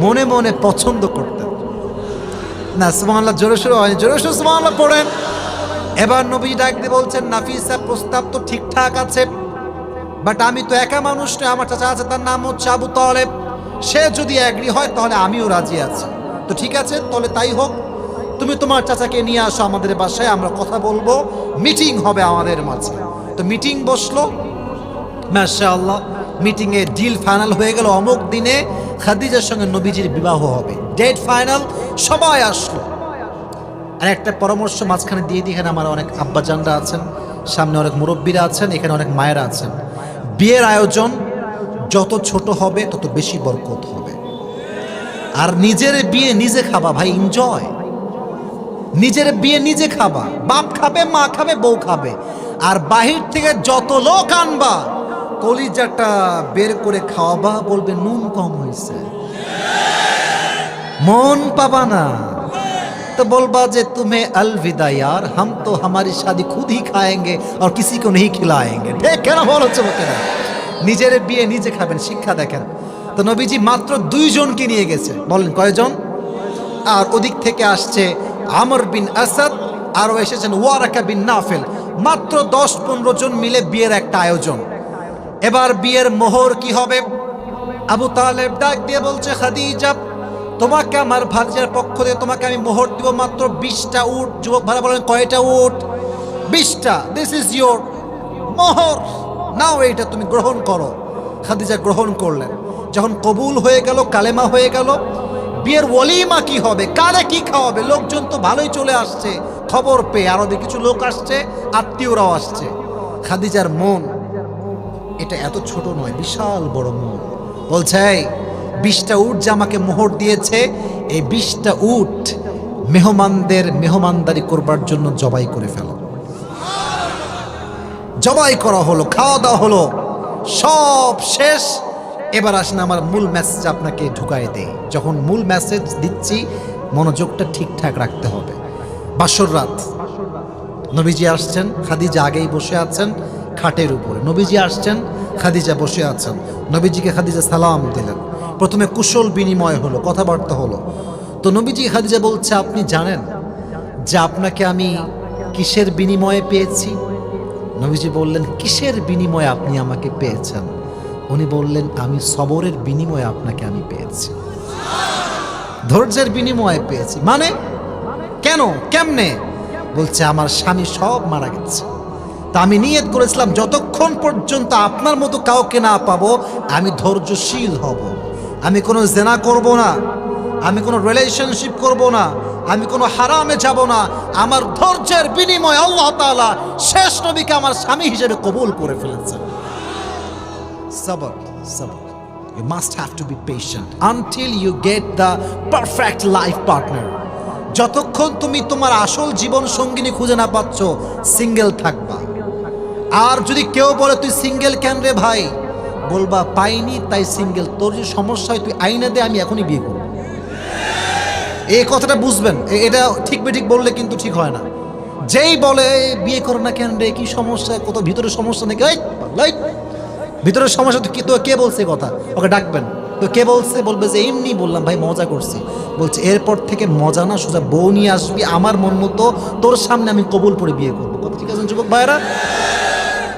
মনে মনে পছন্দ করতেন। না, সুবহানাল্লাহ জোরে সোরে হয়, জোরে সোরে সুবহানাল্লাহ পড়েন। এবার নবী ডাক দিয়ে বলছেন, নাফিসা, প্রস্তাব তো ঠিকঠাক আছে, বাট আমি তো একা মানুষ নয়, আমার চাচা আছে, তার নাম হচ্ছে আবু তালেব। সে যদি অ্যাগ্রি হয় তাহলে আমিও রাজি আছি। তো ঠিক আছে, তাহলে তাই হোক, তুমি তোমার চাচাকে নিয়ে আসো আমাদের বাসায়, আমরা কথা বলবো, মিটিং হবে আমাদের মাঝে। তো মিটিং বসলো, মাশাআল্লাহ, মিটিংয়ে ডিল ফাইনাল হয়ে গেল, অমুক দিনে খাদিজার সঙ্গে নবীজির বিবাহ হবে, ডেট ফাইনাল। সবাই আসলো। আর একটা পরামর্শ মাঝখানে দিয়ে দিই, এখানে আমার অনেক আব্বাজানরা আছেন, সামনে অনেক মুরব্বীরা আছেন, এখানে অনেক মায়েরা আছেন। বিয়ের আয়োজন যত ছোট হবে তত বেশি বরকত হবে। আর নিজের বিয়ে নিজে খাবা ভাই, এনজয়। নিজের বিয়ে নিজে খাবা, বাপ খাবে, মা খাবে, বউ খাবে। আর বাহির থেকে যত লোক আনবা, কলিজাটা বের করে খাওয়াবা, বলবে নুন কম হয়েছে, মন পাবা না। तो बोलबा जे तुम्हें अलविदा यार, हम तो हमारी शादी खुद ही खाएंगे और किसी को नहीं खिलाएंगे। ठीक কেন বলো চমকেরা? নিজের বিয়ে নিজে খাবেন, শিক্ষা দেখেন। তো নবীজি মাত্র 2 জনকে নিয়ে গেছে। বলেন কয়জন? আর ওদিক থেকে আসছে আমর বিন আসাদ, আরও এসেছেন ওয়ারাকা বিন নাফেল। মাত্র 10-15 জন মিলে বিয়ের একটা আয়োজন। এবার বিয়ের মোহর কি হবে? আবু তালেব ডাক দিয়ে বলছে, খাদিজা তোমাকে আমার ভাগ্যের পক্ষ থেকে তোমাকে আমি মোহর দিব মাত্র 20টা উট। যুবক ভাইরা বলেন কয়টা উট? 20টা। দিস ইজ ইয়োর মোহর, নাও এইটা তুমি গ্রহণ করো। খাদিজা গ্রহণ করলেন। যখন কবুল হয়ে গেল, কালেমা হয়ে গেল, বিয়ের ওয়ালিমা কি হবে, কারে কি খাওয়াবে, লোকজন তো ভালোই চলে আসছে খবর পেয়ে, আরো কিছু লোক আসছে, আত্মীয়রাও আসছে। খাদিজার মন এটা এত ছোট নয়, বিশাল বড় মন। বলছে 20টা উট যে আমাকে মোহর দিয়েছে, এই 20টা উট মেহমানদের মেহমানদারি করবার জন্য জবাই করে ফেল। জবাই করা হলো, খাওয়া দাওয়া হলো, সব শেষ। এবার আসেন আমার মূল মেসেজ আপনাকে ঢুকাই দেই। যখন মূল মেসেজ দিচ্ছি মনোযোগটা ঠিকঠাক রাখতে হবে। বাসর রাত, নবীজি আসছেন, খাদিজা আগেই বসে আছেন খাটের উপরে। নবীজি আসছেন, খাদিজা বসে আছেন। নবীজিকে খাদিজা সালাম দিলেন। প্রথমে কুশল বিনিময় হলো, কথাবার্তা হলো। তো নবীজি খাদিজা বলছে, আপনি জানেন যে আপনাকে আমি কিসের বিনিময়ে পেয়েছি? নবীজি বললেন, কিসের বিনিময়ে আপনি আমাকে পেয়েছেন? উনি বললেন, আমি সবরের বিনিময়ে আপনাকে আমি পেয়েছি, ধৈর্যের বিনিময়ে পেয়েছি। মানে কেন, কেমনে? বলছে, আমার স্বামী সব মারা গেছে, তা আমি নিয়ত করেছিলাম যতক্ষণ পর্যন্ত আপনার মতো কাউকে না পাবো আমি ধৈর্যশীল হব। আমি কোনো জেনা করব না, আমি কোনো রিলেশনশিপ করব না, আমি কোনো হারামে যাব না। আমার ধৈর্যের বিনিময়ে আল্লাহ তাআলা শেষ নবীকে আমার স্বামী হিসেবে কবুল করে ফেলেছেন। সবর, সবর। You must have to be patient until you get the perfect life partner. যতক্ষণ তুমি তোমার আসল জীবন সঙ্গিনী খুঁজে না পাচ্ছ, সিঙ্গেল থাকবা। আর যদি কেউ বলে তুই সিঙ্গেল কেন রে ভাই, বলবা পাইনি তাই সিঙ্গেল। তোর যে সমস্যা হয় তুই আইনা দে, আমি এখনই বিয়ে করব। এই কথাটা বুঝবেন, এটা ঠিক বেঠিক বললে কিন্তু ঠিক হয় না। যেই বলে বিয়ে করো না কেন রে, কি সমস্যা, কত ভিতরে সমস্যা নাকি, ভিতরের সমস্যা তো কি, তো কে বলছে কথা, ওকে ডাকবেন। তো কে বলছে, বলবে যে এমনি বললাম ভাই, মজা করছি। বলছে এরপর থেকে মজা না, সোজা বউ নিয়ে আসবি আমার মন মতো, তোর সামনে আমি কবুল করে বিয়ে করবো। কথা ঠিক আছে যুবক ভাইরা?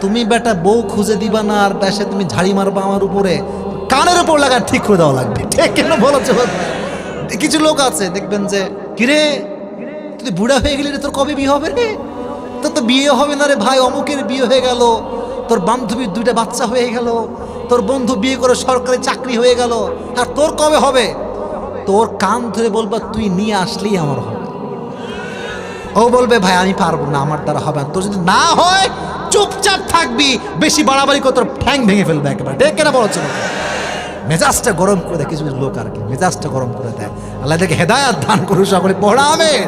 তুমি বেটা বউ খুঁজে দিবা না আর দেশে তুমি ঝাড়ি মারবা আমার উপরে, কানের উপর লাগা ঠিক করে দেওয়া লাগবে। ঠিক কেন বলছে? কিছু লোক আছে দেখবেন যে, কিরে তুই বুড়া হয়ে গেলি রে, তোর কবে বিয়ে হবে রে? তোর তো বিয়ে হবে না রে ভাই, অমুকের বিয়ে হয়ে গেল, তোর বান্ধবীর 2টা বাচ্চা হয়ে গেল, তোর বন্ধু বিয়ে করে সরকারি চাকরি হয়ে গেল, আর তোর কবে হবে? তোর কান ধরে বলবা তুই নিয়ে আসলেই আমার হবে। ও বলবে ভাই আমি পারবো না, আমার দ্বারা হবে না। তোর যদি না হয় চুপচাপ থাকবি, বেশি বাড়াবাড়ি করে তোর ঠ্যাং ভেঙে ফেলবে একেবারে। ঠিক কেনা বলছো? মেজাজটা গরম করে দেয় কিছু কিছু লোক, আর কি মেজাজটা গরম করে দেয়। আল্লাহ দেখে হেদায়াত দান করুন, সকলে পড়া আমেন।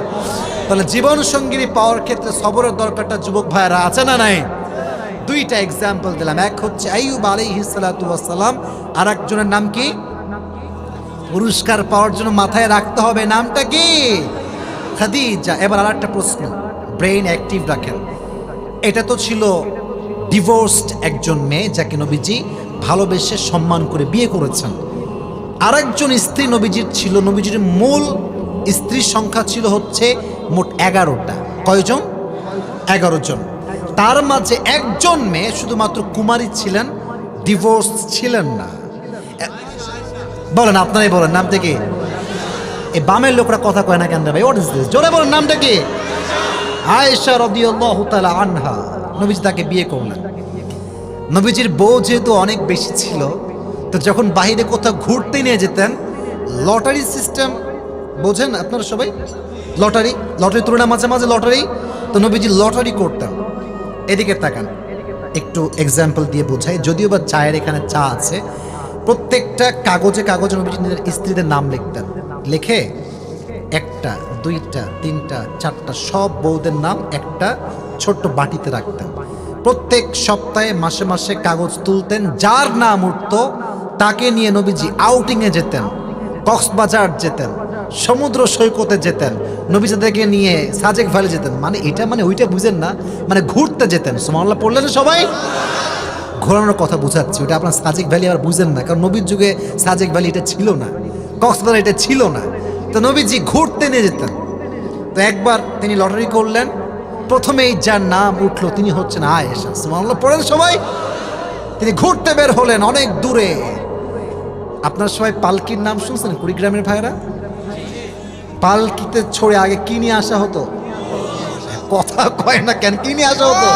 তাহলে জীবন সঙ্গিনী পাওয়ার ক্ষেত্রে সবরের দরকারটা যুবক ভাইরা আছে না নাই? 2টা এক্সাম্পল দিলাম। এক হচ্ছে আইয়ুব আলাইহিস সালাতু ওয়াস সালাম, আর একজনের নাম কি? পুরস্কার পাওয়ার জন্য মাথায় রাখতে হবে, নামটা কি? খাদিজা। এবার আরেকটা প্রশ্ন, ব্রেইন অ্যাক্টিভ রাখেন। এটা তো ছিল ডিভোর্সড একজন মেয়ে যাকে নবীজি ভালোবেসে সম্মান করে বিয়ে করেছেন। আরেকজন স্ত্রী নবীজির ছিল, নবীজির মূল স্ত্রীর সংখ্যা ছিল হচ্ছে মোট 11টা। কয়জন? 11 জন। তার মাঝে একজন মেয়ে শুধুমাত্র কুমারী ছিলেন, ডিভোর্স ছিলেন না। বলেন, আপনারাই বলেন নামটা কি? এই বামের লোকরা কথা কয় না কেন ভাই? What is this? জোরে বলেন নামটা কি? আয়েশা রাদিয়াল্লাহু তাআলা আনহা। নবীজি তাকে বিয়ে করলেন। নবীজির বউ যেহেতু অনেক বেশি ছিল, তো যখন বাইরে কোথাও ঘুরতে নিয়ে যেতেন, লটারি সিস্টেম বোঝেন আপনারা সবাই? লটারি তুলনা মাঝে মাঝে লটারি, তো নবীজি লটারি করতেন। এদিকে তাকান, একটু এক্সাম্পল দিয়ে বোঝাই, যদিও বা চায়ের এখানে চা আছে। প্রত্যেকটা কাগজে কাগজে নবীজি নিজের স্ত্রীদের নাম লিখতেন। লিখে 1টা 2টা 3টা 4টা সব বউদের নাম একটা ছোট্ট বাটিতে রাখতেন। প্রত্যেক সপ্তাহে মাসে মাসে কাগজ তুলতেন, যার নাম উঠত তাকে নিয়ে নবীজি আউটিংয়ে যেতেন, কক্সবাজার যেতেন, সমুদ্র সৈকতে যেতেন, নবীজিদেরকে নিয়ে সাজেক ভ্যালি যেতেন। মানে এটা মানে ওইটা বুঝেন না, মানে ঘুরতে যেতেন। সুবহানাল্লাহ পড়লেন সবাই? ঘোরানোর কথা বুঝাচ্ছি, ওটা আপনার সাজেক ভ্যালি আবার বুঝেন না, কারণ নবীর যুগে সাজেক ভ্যালি এটা ছিল না, কক্সবাজার এটা ছিল না। তো নবীজি ঘুরতে নিয়ে যেতেন। তো একবার তিনি লটারি করলেন, প্রথমেই যার নাম উঠলো তিনি হচ্ছেন আয়েশা। সুবহানাল্লাহ পড়েন সবাই? তিনি ঘুরতে বের হলেন অনেক দূরে। আপনার সবাই পালকির নাম শুনছেন? কুড়িগ্রামের ভাইরা পালকিতে ছড়ে আগে কি নিয়ে আসা হতো? কথা কয় না কেন? কি নিয়ে আসা হতো?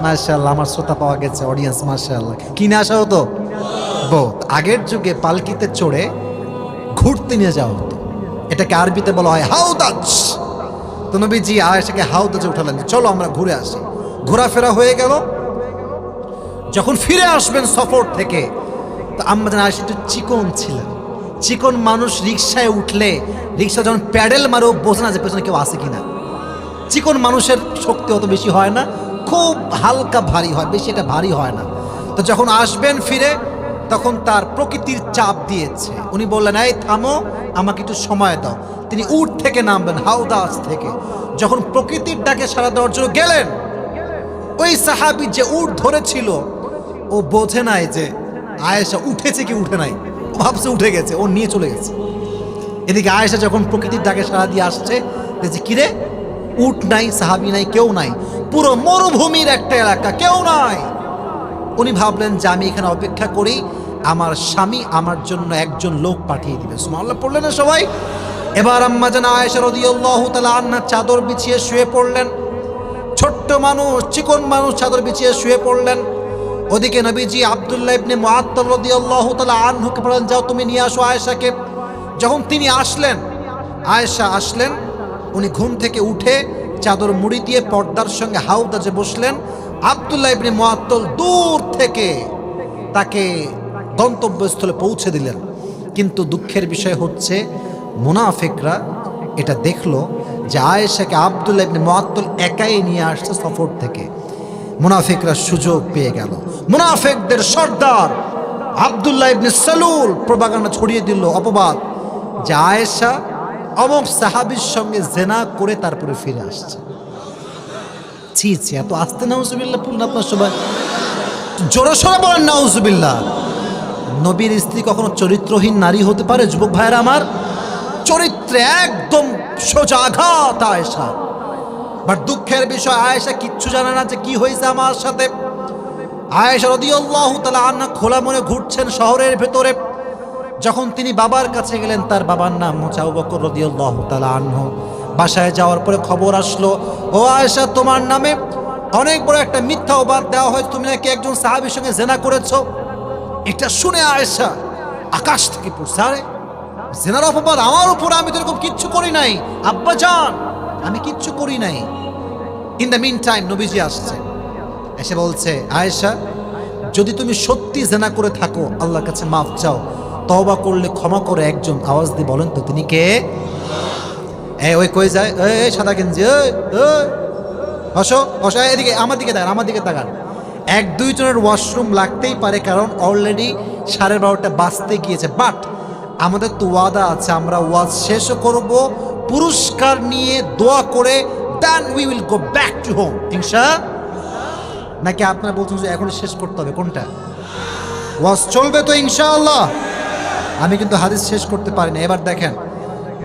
মাশাআল্লাহ, আমার শ্রোতা পাওয়া গেছে, অডিয়েন্স, মাশাআল্লাহ। কি নিয়ে আসা হতো? বোট। আগের যুগে পালকিতে চড়ে ঘুরতে নিয়ে যাওয়া হতো। এটাকে আরবিতে বলা হয় হাউদাজ। তো নবীজি আয়েশাকে হাউদাজে উঠালেন, চলো আমরা ঘুরে আসি। ঘোরাফেরা হয়ে গেল। যখন ফিরে আসবেন সফর থেকে, তো আম্মা জান আয়েশা একটু চিকন ছিলেন। চিকন মানুষ রিক্সায় উঠলে রিক্সা যখন প্যাডেল মারে ও বোঝে না যে পেছনে কেউ আছে কিনা। চিকন মানুষের শক্তি অত বেশি হয় না, খুব হালকা ভারী হয়, বেশি এটা ভারী হয় না। তো যখন আসবেন ফিরে, তখন তার প্রকৃতির চাপ দিয়েছে। উনি বললেন, এই থামো, আমাকে একটু সময় দাও। তিনি উট থেকে নামবেন, হাউদাস থেকে। যখন প্রকৃতির ডাকে সাড়া দেওয়ার জন্য গেলেন, ওই সাহাবী যে উট ধরেছিল ও বোঝে নাই যে আয়েশা উঠেছে কি উঠে নাই, ও ভাবছে উঠে গেছে, ও নিয়ে চলে গেছে। এদিকে আয়েশা যখন প্রকৃতির ডাকে সাড়া দিয়ে আসছে, দেখছে কিরে, উট নাই, সাহাবী নাই, কেউ নাই, পুরো মরুভূমির একটা এলাকা, কেউ নাই। উনি ভাবলেন যে আমি এখানে অপেক্ষা করি, আমার স্বামী আমার জন্য একজন লোক পাঠিয়ে দিবে। সুবহানাল্লাহ পড়লেন না সবাই? এবার আম্মা জান আয়েশা রাদিয়াল্লাহু তাআলা আনহা চাদর বিছিয়ে শুয়ে পড়লেন। ছোট্ট মানুষ, চিকন মানুষ চাদর বিছিয়ে শুয়ে পড়লেন। ওদিকে নবীজি আব্দুল্লাহ ইবনে মুআত্তাল রাদিয়াল্লাহু তাআলা আনহুকে বললেন, যাও তুমি নিয়ে আসো আয়েশাকে। যখন তিনি আসলেন, আয়েশা আসলেন, উনি ঘুম থেকে উঠে চাদর মুড়ি দিয়ে পর্দার সঙ্গে হাউদাজে বসলেন। আব্দুল্লাহ ইবনে মুআত্তাল দূর থেকে তাকে গন্তব্যস্থলে পৌঁছে দিলেন। কিন্তু দুঃখের বিষয় হচ্ছে, মুনাফিকরা এটা দেখলো যে আয়েশাকে আব্দুল্লাহ ইবনে মুআত্তাল একাই নিয়ে আসছে সফর থেকে। মুনাফিকরা সুযোগ পেয়ে গেল। মুনাফিকদের সর্দার আব্দুল্লাহ ইবনে সালুল প্রপাগান্ডা ছড়িয়ে দিল, অপবাদ, যে আয়েশা অমুক সাহাবীর সঙ্গে জেনা করে তারপরে ফিরে আসছে। ছি ছি, এত আস্তে নাউজুবিল্লাহ পড়লেন আপনার সবাই? জোরে সোরে বলেন নাউজুবিল্লাহ। নবীর স্ত্রী কখনো চরিত্রহীন নারী হতে পারে? যুবক ভাইয়েরা আমার, চরিত্রে একদম সোজা আঘাত আয়েশা। বাট দুঃখের বিষয়, আয়েশা কিচ্ছু জানে না যে কি হয়েছে আমার সাথে। আয়েশা রাদিয়াল্লাহু তাআলা আনহা খোলা মনে ঘুরছেন শহরের ভেতরে। যখন তিনি বাবার কাছে গেলেন, তার বাবার নাম হচ্ছে আবু বকর রাদিয়াল্লাহু তাআলা আনহু। বাসায় যাওয়ার পরে খবর আসলো, ও আয়েশা, তোমার নামে অনেক বড় একটা মিথ্যা অপবাদ দেওয়া হয়েছে, তুমি নাকি একজন সাহাবীর সঙ্গে জেনা করেছো। এটা শুনে আয়েশা আকাশ থেকে পড়ছে, আরে জেনার অপবাদ আমার উপর? আমি তো এরকম কিচ্ছু করি নাই আব্বা জান, আমি কিচ্ছু করি নাই। ইন দ্য মিন টাইম নবীজি আসছে, এসে বলছে, আয়েশা, যদি তুমি সত্যি জেনা করে থাকো, আল্লাহর কাছে মাফ চাও, তওবা করলে ক্ষমা করে একজন আওয়াজ দিয়ে বলেন তো তিনি কে? ওই কই যায়, এই সাদা গেঞ্জি, বসো বসো, এদিকে আমার দিকে তাকান, আমার দিকে তাকান। এক দুইজনের ওয়াশরুম লাগতেই পারে, কারণ অলরেডি 12:30 বাজতে গিয়েছে। বাট আমাদের তো ওয়াদা আছে, আমরা ওয়াজ শেষও করব পুরস্কার নিয়ে, দোয়া করে, then we will go back to home ইনশাআল্লাহ। নাকি আপনারা বলছেন যে এখন শেষ করতে হবে? কোনটা? ওয়াজ চলবে তো ইনশাআল্লাহ। আমি কিন্তু হাদিস শেষ করতে পারি না। এবার দেখেন,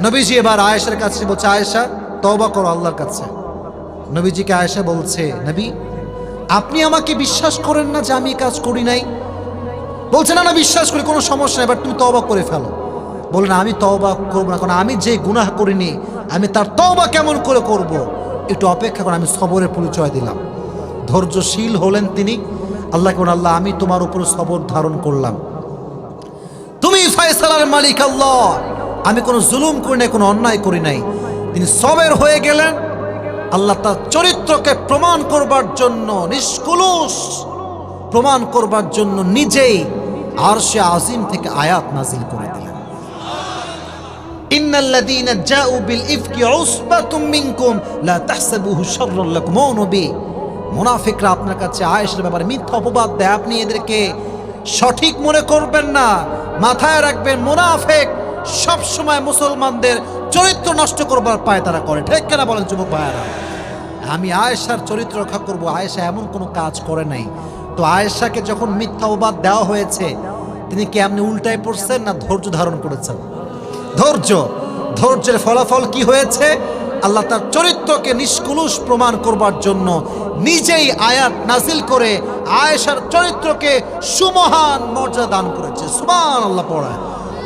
নবীজি এবার আয়েশার কাছে বলছে, আয়েশা তওবা করো আল্লাহর কাছে। নবীজিকে আয়েশা বলছে, নবী আপনি আমাকে বিশ্বাস করেন না যে আমি কাজ করি নাই? বলছে, না না বিশ্বাস করি, কোনো সমস্যা নেই, এবার তুমি তওবা করে ফেলো। বলে, না আমি তওবা করবো না, কারণ আমি যে গুনাহ করিনি আমি তার তওবা কেমন করে করব? একটু অপেক্ষা করে, আমি সবরের পরিচয় দিলাম। ধৈর্যশীল হলেন তিনি। আল্লাহকে বলেন, আল্লাহ আমি তোমার উপর সবর ধারণ করলাম, তুমি ফয়সালার মালিক আল্লাহ, আমি কোনো জুলুম করি নাই, কোনো অন্যায় করি নাই। তিনি সবের হয়ে গেলেন। আল্লাহ তার চরিত্রকে প্রমাণ করবার জন্য, নিষ্কলুষ প্রমাণ করবার জন্য নিজেই আরশে আজিম থেকে আয়াত নাজিল করে দিলেন। ইন্নাল্লাযীনা জাউ বিল ইফকি উসবাতুম মিনকুম লা তাহসাবুহু শাররান লাকুম। ও নবী, মুনাফিকরা আপনার কাছে আয়েশার ব্যাপারে মিথ্যা অপবাদ দেয়, আপনি এদেরকে সঠিক মনে করবেন না। মাথায় রাখবেন, মুনাফিক সব সময় মুসলমানদের চরিত্র নষ্ট করবার পায় তারা করে। ঠিক কেনা বলেন যুবক ভাইয়েরা? আমি আয়েশার চরিত্র রক্ষা করব, আয়েশা এমন কোনো কাজ করে নাই। তো আয়েশাকে যখন মিথ্যা অপবাদ দেওয়া হয়েছে, তিনি কি এমনি উল্টায় পড়ছেন না ধৈর্য ধারণ করেছেন? ধৈর্যের ফলাফল কি হয়েছে? আল্লাহ তার চরিত্রকে নিষ্কলুষ প্রমাণ করবার জন্য নিজেই আয়াত নাজিল করে আয়েশার চরিত্রকে সুমহান মর্যাদা দান করেছে। সুবহানাল্লাহ পড়া।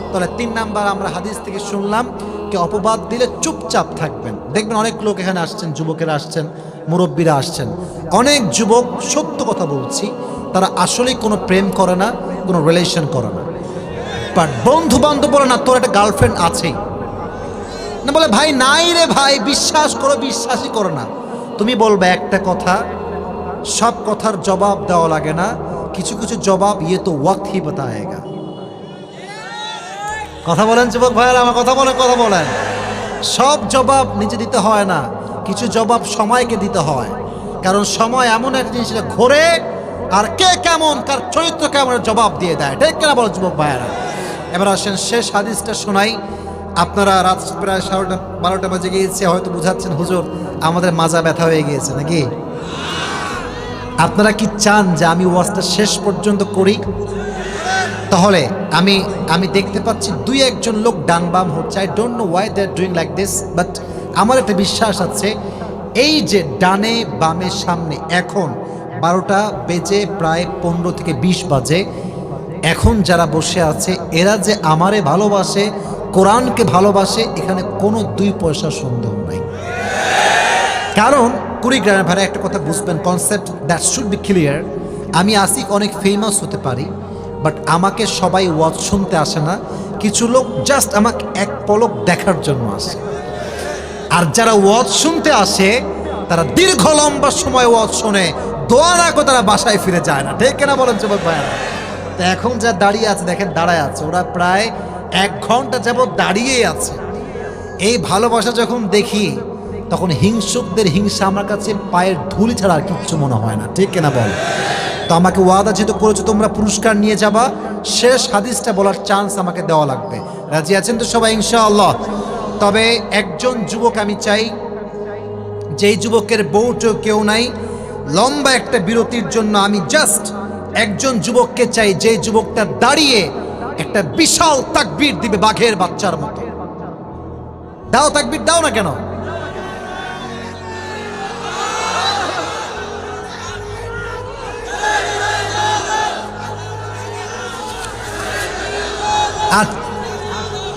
তাহলে 3 নাম্বার আমরা হাদিস থেকে শুনলাম, লোককে অপবাদ দিলে চুপচাপ থাকবেন। দেখবেন অনেক লোক এখানে আসছেন, যুবকেরা আসছেন, মুরব্বীরা আসছেন, অনেক যুবক, সত্য কথা বলছি, তারা আসলেই কোনো প্রেম করে না, কোনো রিলেশন করে না, বাট বন্ধু বান্ধব বলে না তোর একটা গার্লফ্রেন্ড আছেই, না বলে ভাই নাই রে ভাই, বিশ্বাস করো, বিশ্বাসই করো না। তুমি বলবে একটা কথা, সব কথার জবাব দেওয়া লাগে না, কিছু কিছু জবাব ইয়ে তো ওয়াক্ত হি বাতায়েগা। কথা বলেন যুবক ভাইয়েরা, আমার কথা বলেন, কথা বলেন। সব জবাব নিজে দিতে হয় না, কিছু জবাব সময়কে দিতে হয়, কারণ সময় এমন একটা জিনিস যেটা ঘোরে আর কে কেমন, কার চরিত্র কেমন জবাব দিয়ে দেয়, ঠিক কেনা বলো যুবক ভাইয়েরা। এবার আসেন শেষ হাদিসটা শোনাই। আপনারা রাত প্রায় 12টা বাজে গিয়েছে, হয়তো বুঝাচ্ছেন হুজুর আমাদের মাজা ব্যথা হয়ে গিয়েছে নাকি। আপনারা কি চান যে আমি ওয়াজটা শেষ পর্যন্ত করি? তাহলে আমি দেখতে পাচ্ছি দুই একজন লোক ডান বাম হচ্ছে, I don't know why they are doing like this, but আমার একটা বিশ্বাস আছে এই যে ডানে বামে সামনে, এখন 12টা বেজে প্রায় 15 থেকে 20 বাজে, এখন যারা বসে আছে এরা যে আমারে ভালোবাসে, কোরআনকে ভালোবাসে, এখানে কোনো 2 পয়সা সন্দেহ নাই। কারণ কুড়িগ্রামের ভাড়া একটা কথা বুঝবেন, concept that should be clear. আমি আসিফ অনেক ফেমাস হতে পারি, বাট আমাকে সবাই ওয়াজ শুনতে আসে না, কিছু লোক জাস্ট আমাকে এক পলক দেখার জন্য আসে। আর যারা ওয়াজ শুনতে আসে তারা দীর্ঘ লম্বা সময় ওয়াজ শুনে, দোয়া না করে তারা বাসায় ফিরে যায় না, ঠিক কেনা বলেন যুবক ভাইয়েরা। তো এখন যা দাঁড়িয়ে আছে দেখেন, দাঁড়ায় আছে, ওরা প্রায় 1 ঘন্টা যাবত দাঁড়িয়েই আছে। এই ভালোবাসা যখন দেখি তখন হিংসুকদের হিংসা আমার কাছে পায়ের ধুলি ছাড়া আর কিচ্ছু মনে হয় না, ঠিক কেনা বল। তো আমাকে ওয়াদা যেহেতু করেছো তোমরা পুরস্কার নিয়ে যাবা, শেষ হাদিসটা বলার চান্স আমাকে দেওয়া লাগবে। রাজি আছেন তো সবাই ইনশাআল্লাহ? তবে একজন যুবক আমি চাই, যেই যুবকের বউটো কেউ নাই, লম্বা একটা বিরতির জন্য আমি জাস্ট একজন যুবককে চাই, যেই যুবকটা দাঁড়িয়ে একটা বিশাল তাকবীর দিবে বাঘের বাচ্চার মতো। দাও তাকবীর, দাও না কেন?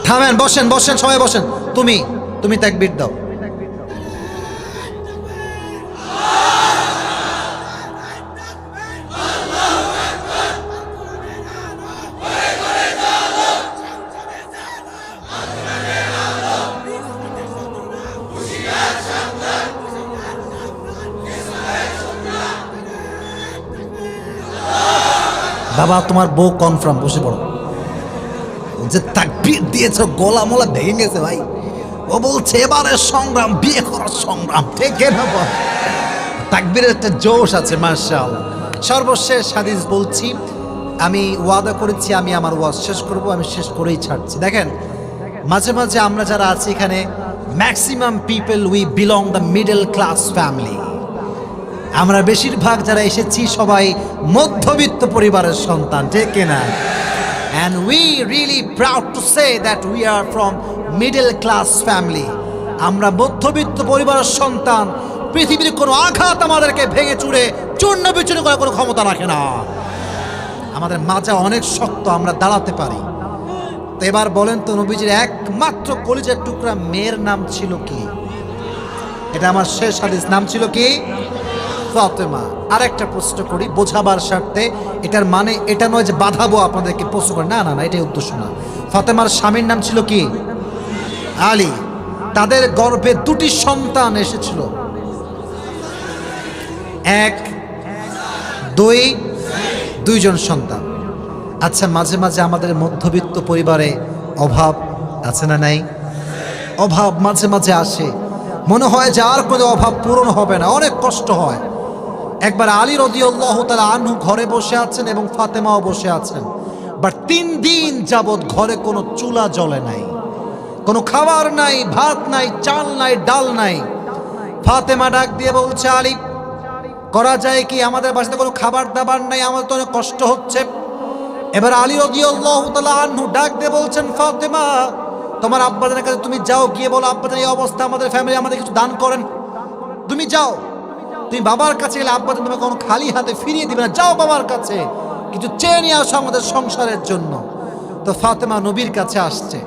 থামেন, বসেন বসেন, সবাই বসেন। তুমি তাকবীর দাও। বাবা তোমার বউ কনফার্ম, বসে পড়ো। যে তাকবীর দিয়েছ গলা মোলা ভেঙে গেছে ভাই, ও বলছে এবারে সংগ্রাম, বিয়ে করার সংগ্রাম, ঠিক না? তাকবীরের একটা জোশ আছে মাশাআল্লাহ। সর্বশেষ হাদিস বলছি, আমি ওয়াদা করেছি আমি আমার ওয়াজ শেষ করব, আমি শেষ করেই ছাড়ছি। দেখেন মাঝে মাঝে আমরা যারা আছি এখানে, maximum people we belong the middle class family. আমরা বেশিরভাগ যারা এসেছি সবাই মধ্যবিত্ত পরিবারের সন্তান, ঠিক কিনা? And we really proud to say that we are from middle class family. আমরা মধ্যবিত্ত পরিবারের সন্তান। পৃথিবীর কোনো আঘাত আমাদেরকে ভেঙে চুরে চূর্ণ বিচূর্ণ করার কোনো ক্ষমতা রাখে না। আমাদের মাজা অনেক শক্ত, আমরা দাঁড়াতে পারি। তো এবার বলেন তো, নবীজির একমাত্র কলিজার টুকরা মেয়ের নাম ছিল কি? এটা আমার শেষ হাদিস, নাম ছিল কি? ফাতেমা। আরেকটা প্রশ্ন করি বোঝাবার স্বার্থে, এটার মানে এটা নয় যে বাধাবো আপনাদেরকে প্রশ্ন করে, না না না, এটাই উদ্দেশ্য না। ফাতেমার স্বামীর নাম ছিল কি? আলী। তাদের গর্ভে 2টি সন্তান এসেছিল, 1 2 2জন সন্তান। আচ্ছা, মাঝে মাঝে আমাদের মধ্যবিত্ত পরিবারে অভাব আছে না নাই? অভাব মাঝে মাঝে আসে, মনে হয় যে আর কোনো অভাব পূরণ হবে না, অনেক কষ্ট হয়। একবার আলী রাদিয়াল্লাহু তাআলা আনহু ঘরে বসে আছেন এবং ফাতেমাও বসে আছেন, বাট 3 দিন যাবৎ ঘরে কোনো চুলা জ্বলে নাই, কোনো খাবার নাই, ভাত নাই, চাল নাই, ডাল নাই। ফাতেমা ডাক দিয়ে বলছে, আলী করা যায় কি? আমাদের বাসাতে কোনো খাবার দাবার নাই, আমার তো অনেক কষ্ট হচ্ছে। এবার আলী রাদিয়াল্লাহু তাআলা আনহু ডাক দিয়ে বলছেন, ফাতেমা তোমার আব্বাজানের কাছে তুমি যাও, গিয়ে বলো আব্বাজান এই অবস্থা, আমাদের ফ্যামিলি, আমাদের কিছু দান করেন। তুমি যাও, তুমি বাবার কাছে গেলে আব্বাজান তোমাকে কোনো খালি হাতে ফিরিয়ে দিবে না, যাও বাবার কাছে কিছু চেয়ে নিয়ে আসো আমাদের সংসারের জন্য। তো ফাতেমা নবীর কাছে আসছে,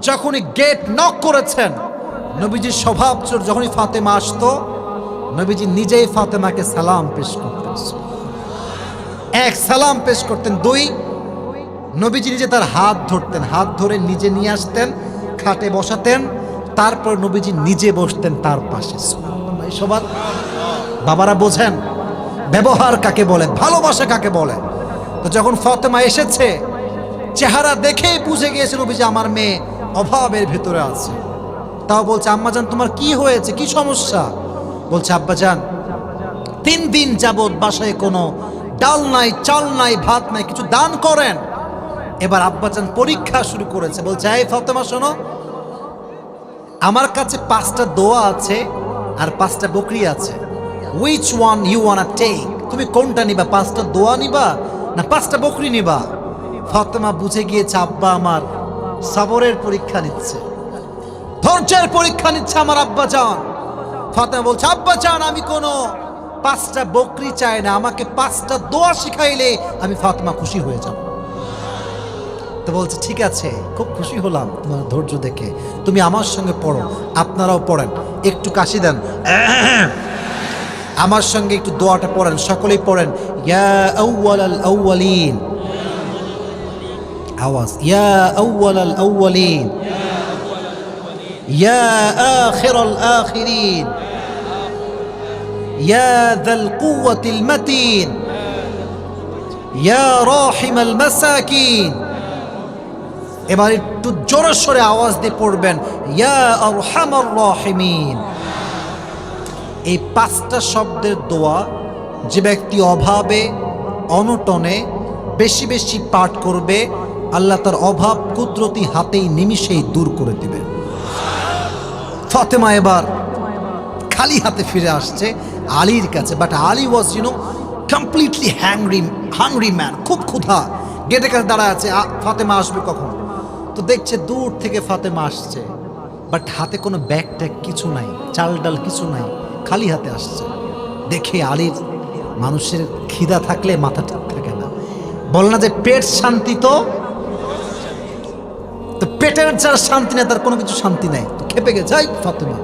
যখনই গেট নক করেছেন, নবীজির স্বভাব ছিল যখনই ফাতেমা আসতো, নবীজি নিজেই ফাতেমাকে সালাম পেশ করতেন। এক, সালাম পেশ করতেন। দুই, নবীজি নিজে তার হাত ধরতেন, হাত ধরে নিজে নিয়ে আসতেন, খাটে বসাতেন, তারপর নবীজি নিজে বসতেন তার পাশে। সবার বাবারা বোঝেন ব্যবহার কাকে বলে, ভালোবাসা কাকে বলে। তো যখন ফাতেমা এসেছে, চেহারা দেখেই বুঝে গিয়েছে নবীজি আমার মেয়ে অভাবের ভেতরে আছে। তাও বলছে, আম্মাজান তোমার কি হয়েছে, কি সমস্যা? বলছে, আব্বাজান 3 দিন যাবৎ বাসায় কোনো ডাল নাই, চাল নাই, ভাত নাই, কিছু দান করেন। এবার আব্বাজান পরীক্ষা শুরু করেছে। বলছে, এই ফাতেমা শোনো, আমার কাছে 5টা দোয়া আছে আর 5টা বকরি আছে। Which one you wanna take? তুমি কোনটা নিবা? 5টা দোয়া নিবা না 5টা বকরি নিবা? ফাতেমা বুঝে গিয়েছে আব্বা আমার সবরের পরীক্ষা নিচ্ছে, ধৈর্যের পরীক্ষা নিচ্ছে আমার আব্বাজান। ফাতেমা বলছে, আব্বাজান আমি কোনো 5টা বকরি চাই না, আমাকে 5টা দোয়া শিখাইলে আমি ফাতেমা খুশি হয়ে যাব। তো বলছে, ঠিক আছে, খুব খুশি হলাম তোমার ধৈর্য দেখে, তুমি আমার সঙ্গে পড়ো। আপনারাও পড়েন, একটু কাশি দেন, আমার সঙ্গে একটু দোয়াটা পড়েন, সকলেই পড়েন। ইয়া আউয়ালাল আউয়ালিন, আওয়াজ, ইয়া আউয়ালাল আউয়ালিন, ইয়া আখিরাল আখিরিন, ইয়া যাল কুওয়াতিল মাতিন, ইয়া রাহিমাল মাসাকিন। এবার একটু জোরে সোরে আওয়াজ দিয়ে পড়বেন, ইয়া আরহামার রাহিমিন। এই 5টা শব্দের দোয়া যে ব্যক্তি অভাবে অনটনে বেশি বেশি পাঠ করবে, আল্লাহ তার অভাব কুদরতি হাতেই নিমিষেই দূর করে দিবেন। ফাতেমা এবার খালি হাতে ফিরে আসছে আলীর কাছে, but Ali was completely hungry man, খুব ক্ষুধা, গেটের কাছে দাঁড়ায় আছে, ফাতেমা আসবে কখন। তো দেখছে দূর থেকে ফাতেমা আসছে, বাট হাতে কোনো ব্যাগ ট্যাগ কিছু নাই, চাল ডাল কিছু নাই, খালি হাতে আসছে। দেখে আলীর, মানুষের খিদা থাকলে মাথা ঠিক থাকে না, বল না যে পেট শান্তি, তো পেটের যার শান্তি নেই তার কোনো কিছু শান্তি নাই। তো খেপে গেছে, যাই ফাতেমা,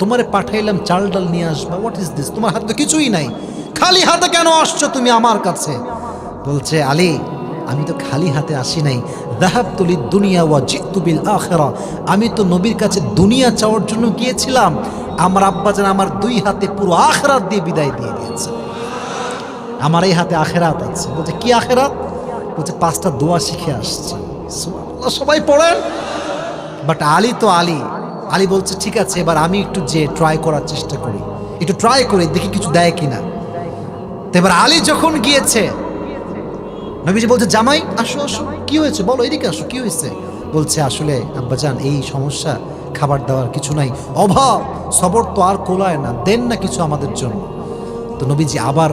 তোমারে পাঠাইলাম চাল ডাল নিয়ে আসবা, হোয়াট ইজ দিস? তোমার হাতে তো কিছুই নাই, খালি হাতে কেন আসছো তুমি আমার কাছে? বলছে, আলী আমি তো খালি হাতে আসি নাই, যাহাবতু লিদ দুনিয়া ওয়া জিতু বিল আখিরা, আমি তো নবীর কাছে দুনিয়া চাওয়ার জন্য গিয়েছিলাম, আমার আব্বাজান আমার 2 হাতে পুরো আখিরাত দিয়ে বিদায় দিয়ে দিয়েছে, আমার এই হাতে আখিরাত আছে। বলছে, কি আখিরাত? বলছে, 5টা দোয়া শিখে আসছি। সুবহানাল্লাহ, সবাই পড়েন। বাট আলী তো আলী বলছে, ঠিক আছে, এবার আমি একটু যে ট্রাই করার চেষ্টা করি, একটু ট্রাই করি, দেখি কিছু দেয় কিনা। তো এবার আলী যখন গিয়েছে, নবীজি বলছে, জামাই আসো আসো, কি হয়েছে বলো, এদিকে আসো, কি হয়েছে? বলছে, আসলে আব্বাজান এই সমস্যা, খাবার দাবার কিছু নাই, অভাব, সবর তো আর কোলায় না, দেন না কিছু আমাদের জন্য। তো নবীজি আবার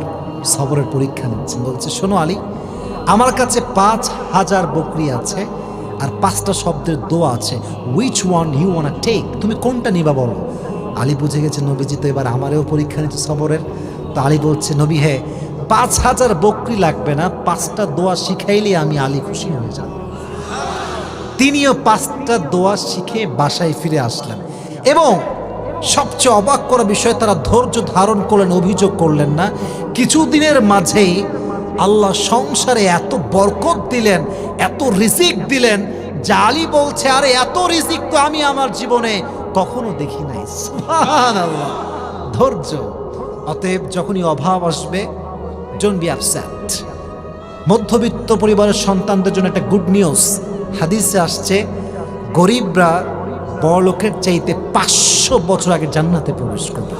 সবরের পরীক্ষা নিচ্ছেন। বলছে, শোনো আলী, আমার কাছে 5000 বকরি আছে আর 5টা শব্দের দোয়া আছে, which one you wanna take? তুমি কোনটা নিবা বলো? আলী বুঝে গেছে নবীজি তো এবার আমারও পরীক্ষা নিচ্ছে সবরের। তো আলী বলছে, নবী হে, 5000 বকরি লাগবে না, 5টা দোয়া শিখাইলে আমি আলী খুশি হয়ে যাব। তিনিও 5টা দোয়া শিখে বাসায় ফিরে আসলেন, এবং সবচেয়ে অবাক করা বিষয়, তারা ধৈর্য ধারণ করলেন, অভিযোগ করলেন না। কিছুদিনের মাঝেই আল্লাহ সংসারে এত বরকত দিলেন, এত রিজিক দিলেন, যে আলী বলছে, আরে এত রিজিক তো আমি আমার জীবনে কখনো দেখি নাই। সুবহানাল্লাহ, ধৈর্য। অতএব যখনই অভাব আসবে, ডোন্ট বি আপসেট। মধ্যবিত্ত পরিবারের সন্তানদের জন্য একটা গুড নিউজ, হাদিসে আসছে, গরিবরা বড়লোকের চাইতে 500 বছর আগে জান্নাতে প্রবেশ করবে।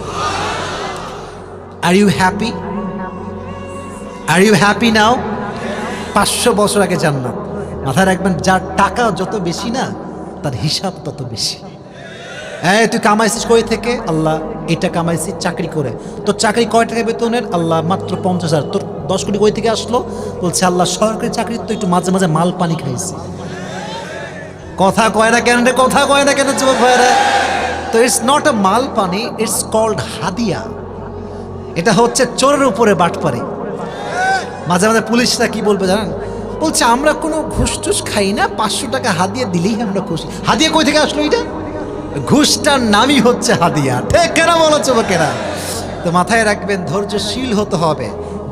Are you happy? Are you happy now? 500 বছর আগে জান্নাত। মাথায় রাখবেন, যার টাকা যত বেশি না, তার হিসাব তত বেশি। তুই কামাইছিস কই থেকে? আল্লাহ এটা কামাইছি চাকরি করে। তোর চাকরি কয় টাকা বেতনের? আল্লাহ মাত্র 50,000। তোর 10 কোটি কই থেকে আসলো? বলছে, আল্লাহ সরকারি চাকরি তো একটু মাঝে মাঝে মাল পানি খাইছি। কথা কয় না কেন রে, কথা কয় না কেন যুবক ভাইরা? তো ইটস নট আ মাল পানি, ইটস কল্ড হাদিয়া। এটা হচ্ছে চোরের উপরে বাটপারি। মাঝে মাঝে পুলিশরা কি বলবে জানেন? বলছে আমরা কোনো ঘুষ টুস খাই না, 500 টাকা হাদিয়া দিলেই আমরা খুশি। হাদিয়া কই থেকে আসলো এটা? ঘুষটার নামই হচ্ছে হাদিয়া। ঠিক কেনা বলেছো কেনা? তো মাথায় রাখবেন, ধৈর্যশীল হতে হবে,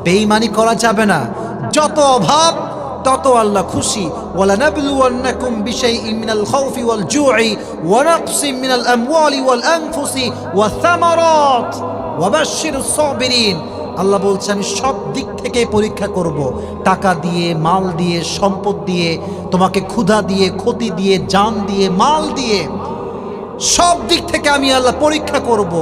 বেঈমানি করা যাবে না। যত অভাব তত আল্লাহ খুশি। ওয়ালানাবলুওয়ান্নাকুম বিশাইইন মিনাল খাউফি ওয়াল জুই ওয়া নাকসিম মিনাল আমওয়ালি ওয়াল আনফুসি ওয়াস সামারাত ওয়া বাশশিরিস সাবিরিন। আল্লাহ বলছে আমি সব দিক থেকে পরীক্ষা করব, টাকা দিয়ে, মাল দিয়ে, সম্পদ দিয়ে, তোমাকে ক্ষুধা দিয়ে, ক্ষতি দিয়ে, জান দিয়ে, মাল দিয়ে, সব দিক থেকে আমি আল্লাহ পরীক্ষা করব।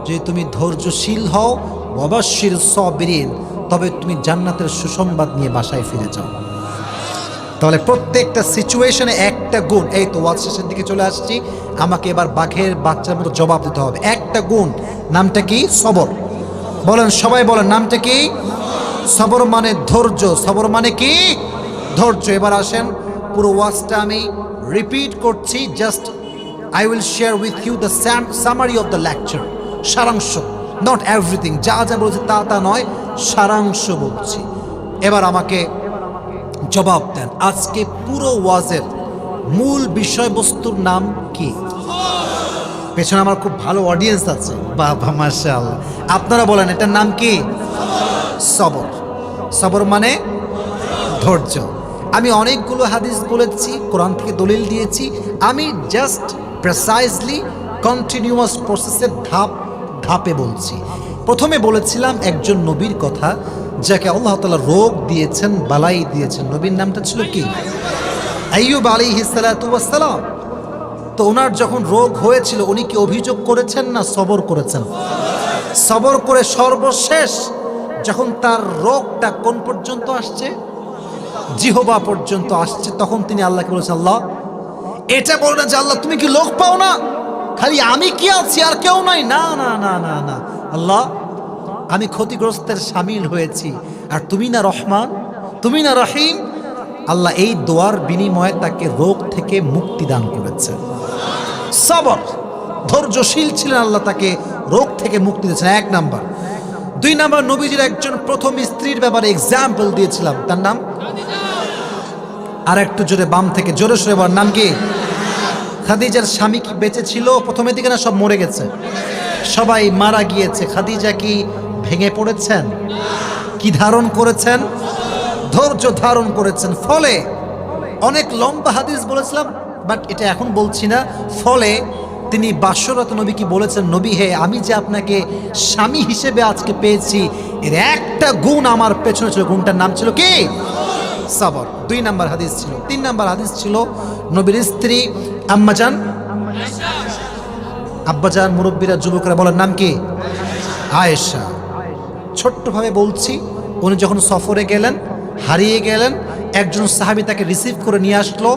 যে তুমি ধৈর্যশীল হও, ওয়া বাশশিরিস সাবিরিন, তবে তুমি জান্নাতের সুসংবাদ নিয়ে বাসায় ফিরে যাও। তাহলে প্রত্যেকটা সিচুয়েশনে একটা গুণ, এই তো ওয়াজ শেষের দিকে চলে আসছি, আমাকে এবার বাঘের বাচ্চার মতো জবাব দিতে হবে। একটা গুণ, নামটা কি? সবর। বলেন সবাই, বলেন নামটা কি? সবর মানে ধৈর্য। সবর মানে কি? ধৈর্য। এবার আসেন, পুরো ওয়াজটা আমি রিপিট করছি, just I will share with you the summary of the lecture, সারাংশ, নট এভরিথিং। যা যা বলছি তা নয়, সারাংশ বলছি। এবার আমাকে জবাব দেন, আজকে পুরো ওয়াজের মূল বিষয়বস্তুর নাম কি? পেছনে আমার খুব ভালো অডিয়েন্স আছে, বাবা মাশাআল্লাহ। আপনারা বলেন এটার নাম কি? সবর। সবর মানে ধৈর্য। আমি অনেকগুলো হাদিস বলেছি, কোরআন থেকে দলিল দিয়েছি। আমি জাস্ট প্রেসাইজলি কন্টিনিউয়াস প্রসেসের ধাপ ধাপে বলছি। প্রথমে বলেছিলাম একজন নবীর কথা, যাকে আল্লাহ তাআলা রোগ দিয়েছেন, বালাই দিয়েছেন। নবীর নামটা ছিল কি? আইয়ুব আলাইহিস সালাতু ওয়াস সালাম। তো ওনার যখন রোগ হয়েছিল, উনি কি অভিযোগ করেছেন না সবর করেছেন? সবর করে সর্বশেষ যখন তার রোগটা কোন পর্যন্ত আসছে, জিহবা পর্যন্ত আসছে, তখন তিনি আল্লাহকে বলেছেন, আল্লাহ এটা বলো না যে আল্লাহ তুমি কি লোক পাও না, খালি আমি কি আছি আর কেউ নাই? না না না না না, আল্লাহ আমি ক্ষতিগ্রস্তের সামিল হয়েছি, আর তুমি না রহমান, তুমি না রহিম। আল্লাহ এই দোয়ার বিনিময়ে তাকে রোগ থেকে মুক্তি দান করেছেন। সবর, ধৈর্যশীল ছিলেন, আল্লাহ তাকে রোগ থেকে মুক্তি দিয়েছেন। 1 নাম্বার। 2 নাম্বার, নবীজির একজন প্রথম স্ত্রীর ব্যাপারে এক্সাম্পল দিয়েছিলাম, তার নাম, আর একটু জোরে, বাম থেকে জোরে সরে বলার, নাম কি? খাদিজার স্বামী কি বেঁচে ছিল? প্রথমের দিকে না সব মরে গেছে, সবাই মারা গিয়েছে। খাদিজা কি ভেঙে পড়েছেন? কি ধারণ করেছেন? ধৈর্য ধারণ করেছেন। ফলে অনেক লম্বা হাদিস বলেছিলাম, বাট এটা এখন বলছি না। ফলে তিনি বাসরত নবী কি বলেছেন, নবী হে, আমি যে আপনাকে স্বামী হিসেবে আজকে পেয়েছি, এর একটা গুণ আমার পেছনে ছিল, গুণটার নাম ছিল কি? সবর। 2 নাম্বার হাদিস ছিল। 3 নাম্বার হাদিস ছিল নবীর স্ত্রী আম্মাজান, আব্বাজান, মুরব্বীরা, যুবকরা বলার নাম কি? আয়েশা। ছোট্টভাবে বলছি, উনি যখন সফরে গেলেন, হারিয়ে গেলেন, একজন সাহাবী তাকে রিসিভ করে নিয়ে আসলো।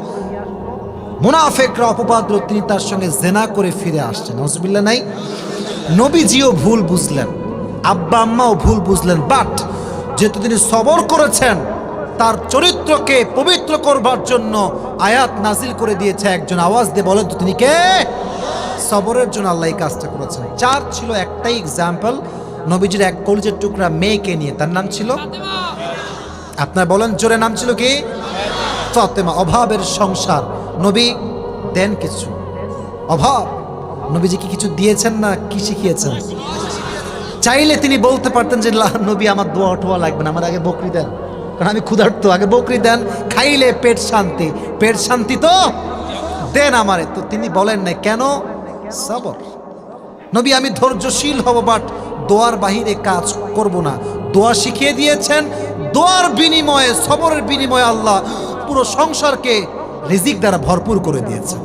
মুনাফিকরা অপবাদ দিল, তিনি তার সঙ্গে জেনা করে ফিরে আসছেন। নাউজুবিল্লাহ নাই। নবীজিও ভুল বুঝলেন, আব্বা আম্মাও ভুল বুঝলেন, বাট যেহেতু তিনি সবর করেছেন, তার চরিত্রকে পবিত্র করবার জন্য আয়াত নাজিল করে দিয়েছে। একজন আওয়াজ দিয়ে বলেন তো তিনি কে? সবরের জন্য আল্লাহ এই কাজটা করেছেন। 4 ছিল একটাই এক্সাম্পল, নবীজির এক কলিজার টুকরা মেয়েকে নিয়ে, তার নাম ছিল, আপনার বলেন জোরে, নাম ছিল কি? ফাতেমা। অভাবের সংসার, নবী দেন কিছু, অভাব, নবীজি কি কিছু দিয়েছেন না কি শিখিয়েছেন? চাইলে তিনি বলতে পারতেন যে নবী আমার দোয়া টোয়া লাগবে না, আমার আগে বকরি দেন, কারণ আমি ক্ষুধার্ত, আগে বকরি দেন, খাইলে পেট শান্তি, পেট শান্তি তো দেন আমারে। তো তিনি বলেন না কেন? সবর। নবী আমি ধৈর্যশীল হব, বাট দোয়ার বাহিরে কাজ করব না। দোয়া শিখিয়ে দিয়েছেন, দোয়ার বিনিময়ে, সবরের বিনিময়ে আল্লাহ পুরো সংসারকে রিজিক দ্বারা ভরপুর করে দিয়েছেন।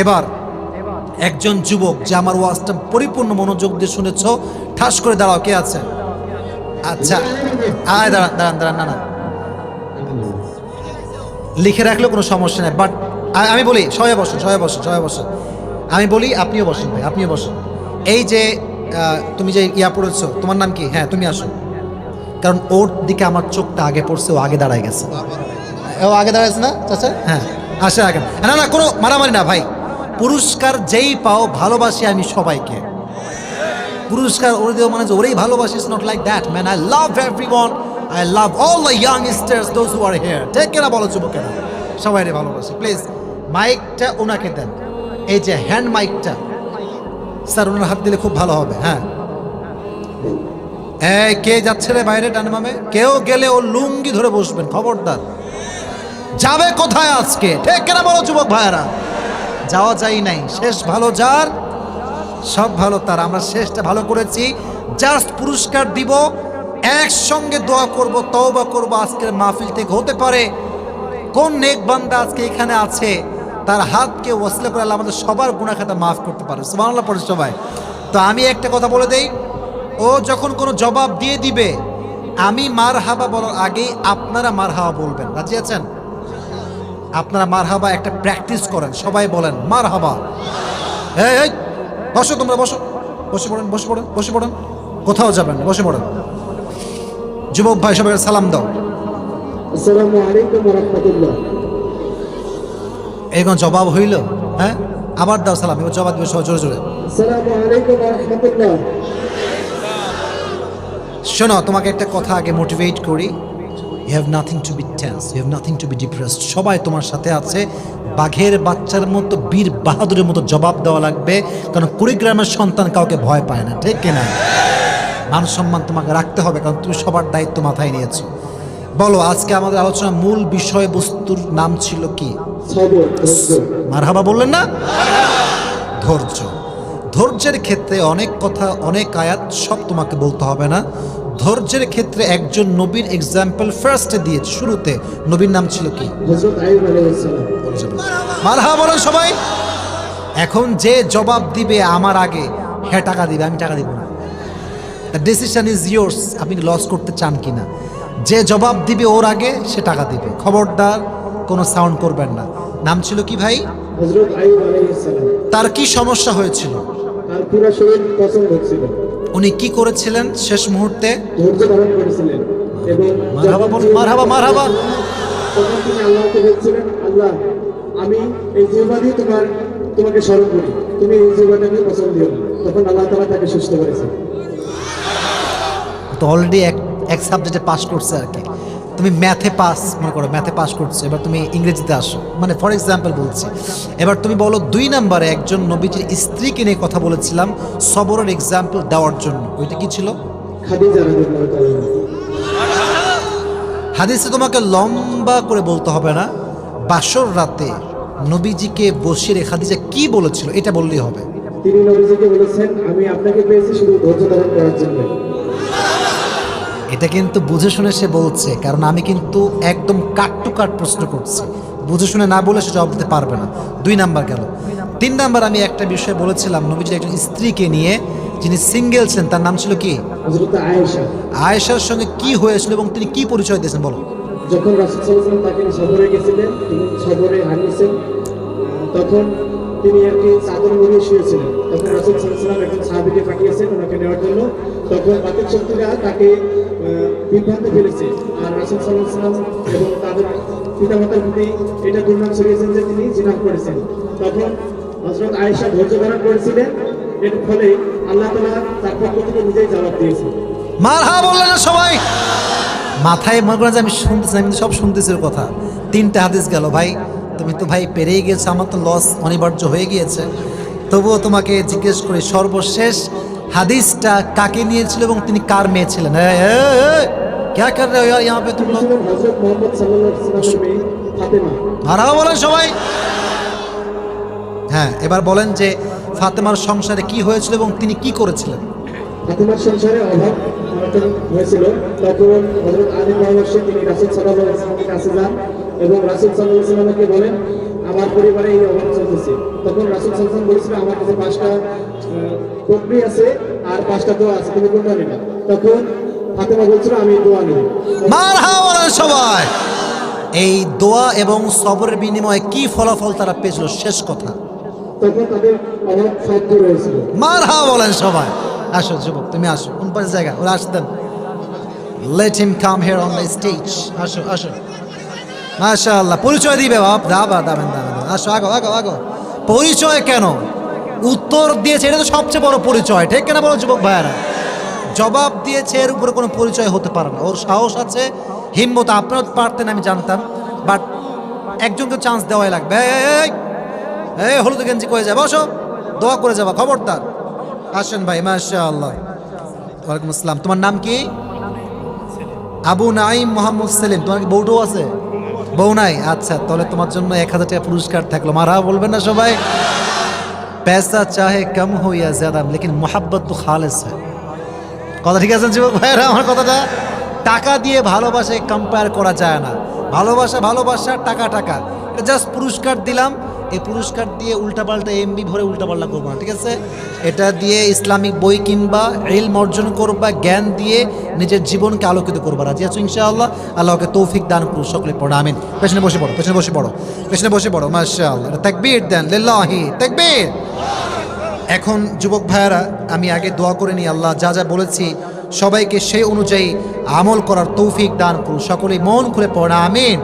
এবার একজন যুবক যে আমার ওয়াজটা পরিপূর্ণ মনোযোগ দিয়ে শুনেছ, ঠাস করে দাঁড়াও। কে আছে? আচ্ছা, আয় দাঁড়ান দাঁড়ান দাঁড়ান, না না লিখে রাখলেও কোনো সমস্যা নেই, বাট আমি বলি সবাই বসুন, সবাই বসুন, সবাই বসুন। আমি বলি আপনিও বসুন ভাই, আপনিও বসুন। এই যে তুমি যে ইয়া পড়েছো, তোমার নাম কি? হ্যাঁ তুমি আসো, কারণ ওর দিকে আমার চোখটা আগে পড়ছে, ও আগে দাঁড়ায় গেছে। ও আগে দাঁড়াইছে না চাচা? হ্যাঁ আসে আগে। না না কোনো মারামারি না ভাই, পুরস্কার যেই পাও, ভালোবাসি আমি সবাইকে। পুরস্কার ওরে দেওয়া মানে যে ওরেই ভালোবাসি, it's not like that man. I love everyone, I love all the youngsters those who R here. ঠিক কিনা বলো যুবকেরা? সবাই ভালোবাসি। প্লিজ মাইকটা ওনাকে দেন, এই যে হ্যান্ড মাইকটা স্যার ওনার হাত দিলে খুব ভালো হবে। হ্যাঁ, এই কে যাচ্ছে রে বাইরে ডান বামে? কেউ গেলে ও লুঙ্গি ধরে বসবেন, খবরদার। যাবে কোথায় আজকে? ঠিক কিনা বলো যুবক ভাইয়েরা? যাওয়া যায় নাই, শেষ ভালো যার সব ভালো তার। আমরা শেষটা ভালো করেছি, জাস্ট পুরস্কার দিব, একসঙ্গে দোয়া করব, তওবা করব। আজকের মাহফিল থেকে হতে পারে কোন নেক বান্দা আজকে এখানে আছে তার হাতকে ওয়াসিলা করে আল্লাহ আমাদের সবার গুনাহ খাতা মাফ করতে পারে। সুবহানাল্লাহ পড়ে সবাই। তো আমি একটা কথা বলে দেই, ও যখন কোনো জবাব দিয়ে দিবে, আমি মারহাবা বলার আগেই আপনারা মারহাবা বলবেন। রাজি আছেন? আপনারা মারহাবা একটা প্র্যাকটিস করেন, সবাই বলেন মারহাবা। এই এই বসো, তোমরা বসো, বসে পড়েন, বসে পড়েন, বসে পড়েন, কোথাও যাবেন না, বসে পড়েন। যুবক ভাই সবাই সালাম দাও। আসসালামু আলাইকুম ওয়া রাহমাতুল্লাহ। এখন জবাব হইল? হ্যাঁ, আবার দাও সালাম, এবার জবাব দিবে সবাই জোরে জোরে। আসসালামু আলাইকুম ওয়া রাহমাতুল্লাহ। শোনো, তোমাকে একটা কথা আগে মোটিভেট করি। You have nothing to be tense, you have nothing to be depressed. সবাই তোমার সাথে আছে। বাঘের বাচ্চার মতো, বীর বাহাদুরের মতো জবাব দেওয়া লাগবে, কারণ কুড়িগ্রামের সন্তান কাউকে ভয় পায় না। ঠিক কিনা? মান সম্মান তোমাকে রাখতে হবে, কারণ তুমি সবার দায়িত্ব মাথায় নিয়েছো। বলো, আজকে আমাদের আলোচনার মূল বিষয়বস্তুর নাম ছিল কি? সবর, ধৈর্য। মারহাবা বললেন না? ধৈর্য। ধৈর্যের ক্ষেত্রে অনেক কথা, অনেক আয়াত, সব তোমাকে বলতে হবে না। ধৈর্যের ক্ষেত্রে একজন নবীর এক্সাম্পল ফার্স্টে দিয়েছে, শুরুতে। নবীর নাম ছিল কি? হযরত আইয়ুব আলাইহিস সালাম। মারহাবা বলেন সবাই। এখন যে জবাব দিবে আমার আগে, হ্যাঁ টাকা দিবে, আমি টাকা দিব না। দ্য ডিসিশন ইজ ইয়োর্স, আপনি লস করতে চান কিনা। যে জবাব দিবে ওর আগে সে টাকা দিবে। খবরদার কোনো সাউন্ড করবেন না। নাম ছিল কি ভাই? হযরত আইয়ুব আলাইহিস সালাম। তার কি সমস্যা হয়েছিল? তার পুরো শরীর পছন্দ হচ্ছিল। উনি কি করেছিলেন শেষ মুহূর্তে? ধৈর্য ধারণ করেছিলেন এবং মারহাবা বল, মারহাবা, মারহাবা। তখন তিনি আল্লাহকে বলছিলেন, আল্লাহ, আমি এই জিহ্বা দিয়ে তোমাকে স্মরণ করি, তুমি এই জিহ্বাটাকে পছন্দ দিও না। তখন আল্লাহ তাআলা তাকে সুস্থ করেছেন। তো অলরেডি এক সাবজেক্টে পাস করছে আর কি। তুমি ম্যাথে পাস, মনে করো ম্যাথে পাস করছো, এবার তুমি ইংরেজিতে আসো, মানে ফর এক্সাম্পল বলছি। এবার তুমি বলো 2 নম্বরে একজন নবীজির স্ত্রীকে নিয়ে কথা বলেছিলাম সবরের এক্সাম্পল দেওয়ার জন্য, ওইটা কি ছিল? খাদিজা রাদিয়াল্লাহু তাআলা। হাদিসে তোমাকে লম্বা করে বলতে হবে না। বাসর রাতে নবীজিকে বসিয়ে রেখে খাদিজা কি বলেছিল এটা বললেই হবে। তিনি নবীজিকে বলেছেন, আমি আপনাকে পেয়েছি শুধু ধৈর্য ধারণ করার জন্য। এটা কিন্তু বুঝে শুনে সে বলছে, কারণ আমি কিন্তু একদম কাট টু কাট প্রশ্ন করছি। বুঝে শুনে না বলে সে জবাব দিতে পারবে না। 2 নাম্বার গেল। 3 নাম্বার আমি একটা বিষয় বলেছিলাম, নবীজির একজন স্ত্রীকে নিয়ে যিনি সিঙ্গেল ছিলেন, তার নাম ছিল কি? হযরত আয়েশা। আয়েশার সঙ্গে কি হয়েছিল এবং তিনি কি পরিচয় দিয়েছেন বলো। যখন রাসূল সাল্লাল্লাহু আলাইহি ওয়াসাল্লাম তাকে সফরে গেছিলেন এবং সফরে হারিয়েছেন, তখন তিনি একটি চাদর মুড়িয়ে শুয়েছিলেন। তখন রাসূল সাল্লাল্লাহু আলাইহি ওয়াসাল্লাম একজন সাহাবীকে পাঠিয়েছেন ওনাকে নেওয়ার জন্য। তখন বাতিল শক্তিরা তাকে বিভ্রান্ত ফেলেছে। আর রাসূল সাল্লাল্লাহু আলাইহি ওয়াসাল্লাম এবং তাদের পিতামাতার প্রতি এটা দুর্নাম ছড়িয়েছেন যে তিনি জিনা করেছেন। তখন হযরত আয়েশা ধৈর্য ধারণ করেছিলেন, এর ফলে আল্লাহ তাআলা তার পক্ষ থেকে নিজেই জবাব দিয়েছেন। মারহাবা বললেন না সবাই? মাথায় মনে করেন যে আমি শুনতেছি, আমি কিন্তু সব শুনতেছি ওর কথা। 3টা হাদিস গেল ভাই, তুমি তো ভাই পেরেই গেছো, আমার তো লস অনিবার্য হয়ে গিয়েছে। তবুও তোমাকে জিজ্ঞেস করি, সর্বশেষ হাদিসটা কাকে নিয়েছিল এবং তিনি কার মেয়ে ছিলেন? क्या कर रहे हो यार यहाँ पे तुम लोग? হযরত মুহাম্মদ সাল্লাল্লাহু আলাইহি ওয়াসাল্লামের মেয়ে ফাতেমা। মারহাবা বলেন সবাই। হ্যাঁ, এবার বলেন যে ফাতেমার সংসারে কি হয়েছিল এবং তিনি কি করেছিলেন? ফাতেমার সংসারে অভাব অনটন হয়েছিল। তখন হযরত আলীর পরামর্শে তিনি রাসূল সাল্লাল্লাহু আলাইহি ওয়াসাল্লামের কাছে যান এবং রাসূল সাল্লাল্লাহু আলাইহি ওয়াসাল্লামকে বলেন, আমার পরিবারে এই অভাব চলতেছে। তখন রাসূল সাল্লাল্লাহু আলাইহি ওয়াসাল্লাম বলেছিলেন, আমার কাছে 5টা বকরি আছে আর 5টা দোয়া আছে, তুমি কোনটা নিবা? তখন ফাতেমা বলছিল, আমি দোয়া নিব। মারহাবা বলেন সবাই। এই দোয়া এবং সবরের বিনিময়ে কি ফলাফল তারা পেয়েছিল? শেষ কথা। তখন তাদের অভাব সব দূর হয়েছিল। মারহাবা বলেন সবাই। আসো যুবক, তুমি আসো। কোন পাশে জায়গা? ওরা আসতেন। Let him come here on the stage. আসো আসো। মাশাআল্লাহ। পরিচয় দিবে বাপ, দাবেন দাবেন। আসো, আগো আগো আগো। পরিচয় কেন? উত্তর দিয়েছে, এটা তো সবচেয়ে বড় পরিচয়। ঠিক কিনা বলো যুবক ভাইয়ারা? জবাব দিয়েছে, এর উপরে কোনো পরিচয় হতে পারে না। ওর সাহস আছে, হিম্মত। আপনারা পারতেন, আমি জানতাম, বাট একজনকে চান্স দেওয়াই লাগবে। এই হলুদ গেঞ্জি করে যাবে, বসো, দোয়া করে যাবা, খবরদার। আসেন ভাই, মাশাআল্লাহ। ওয়ালাইকুম আসসালাম। তোমার নাম কি? আবু নাইম মোহাম্মদ সেলিম। তোমার কি বউটাও আছে? বউ নাই? আচ্ছা, তাহলে তোমার জন্য 1000 টাকা পুরস্কার থাকলো। মারা বলবেন না সবাই? पैसा चाहे कम हो या ज़्यादा लेकिन मोहब्बत तो खालिस है। কথা ঠিক আছে যুবক ভাইরা? আমার কথাটা, টাকা দিয়ে ভালোবাসা কম্পেয়ার করা যায় না। ভালোবাসা ভালোবাসা, টাকা টাকা। এটা জাস্ট পুরস্কার দিলাম, এই পুরস্কার দিয়ে উল্টাপাল্টা এমবি ভরে উল্টাপাল্টা করবো না, ঠিক আছে? এটা দিয়ে ইসলামিক বই কিনবা, ইলম অর্জন করবা, জ্ঞান দিয়ে নিজের জীবনকে আলোকিত করবা। রাজি আছো ইনশাআল্লাহ? আল্লাহকে তৌফিক দান করুন। সকলে পড়ো আমিন। পেছনে বসে পড়ো, পেছনে বসে পড়ো, পেছনে বসে পড়ো। মাশাআল্লাহ, তাকবীর দেন, লিল্লাহি তাকবীর। এখন যুবক ভাইয়ারা, আমি আগে দোয়া করে নিই, আল্লাহ যা যা বলেছি সবাইকে সেই অনুযায়ী আমল করার তৌফিক দান করুন। সকলেই মন খুলে পড়া আমিন।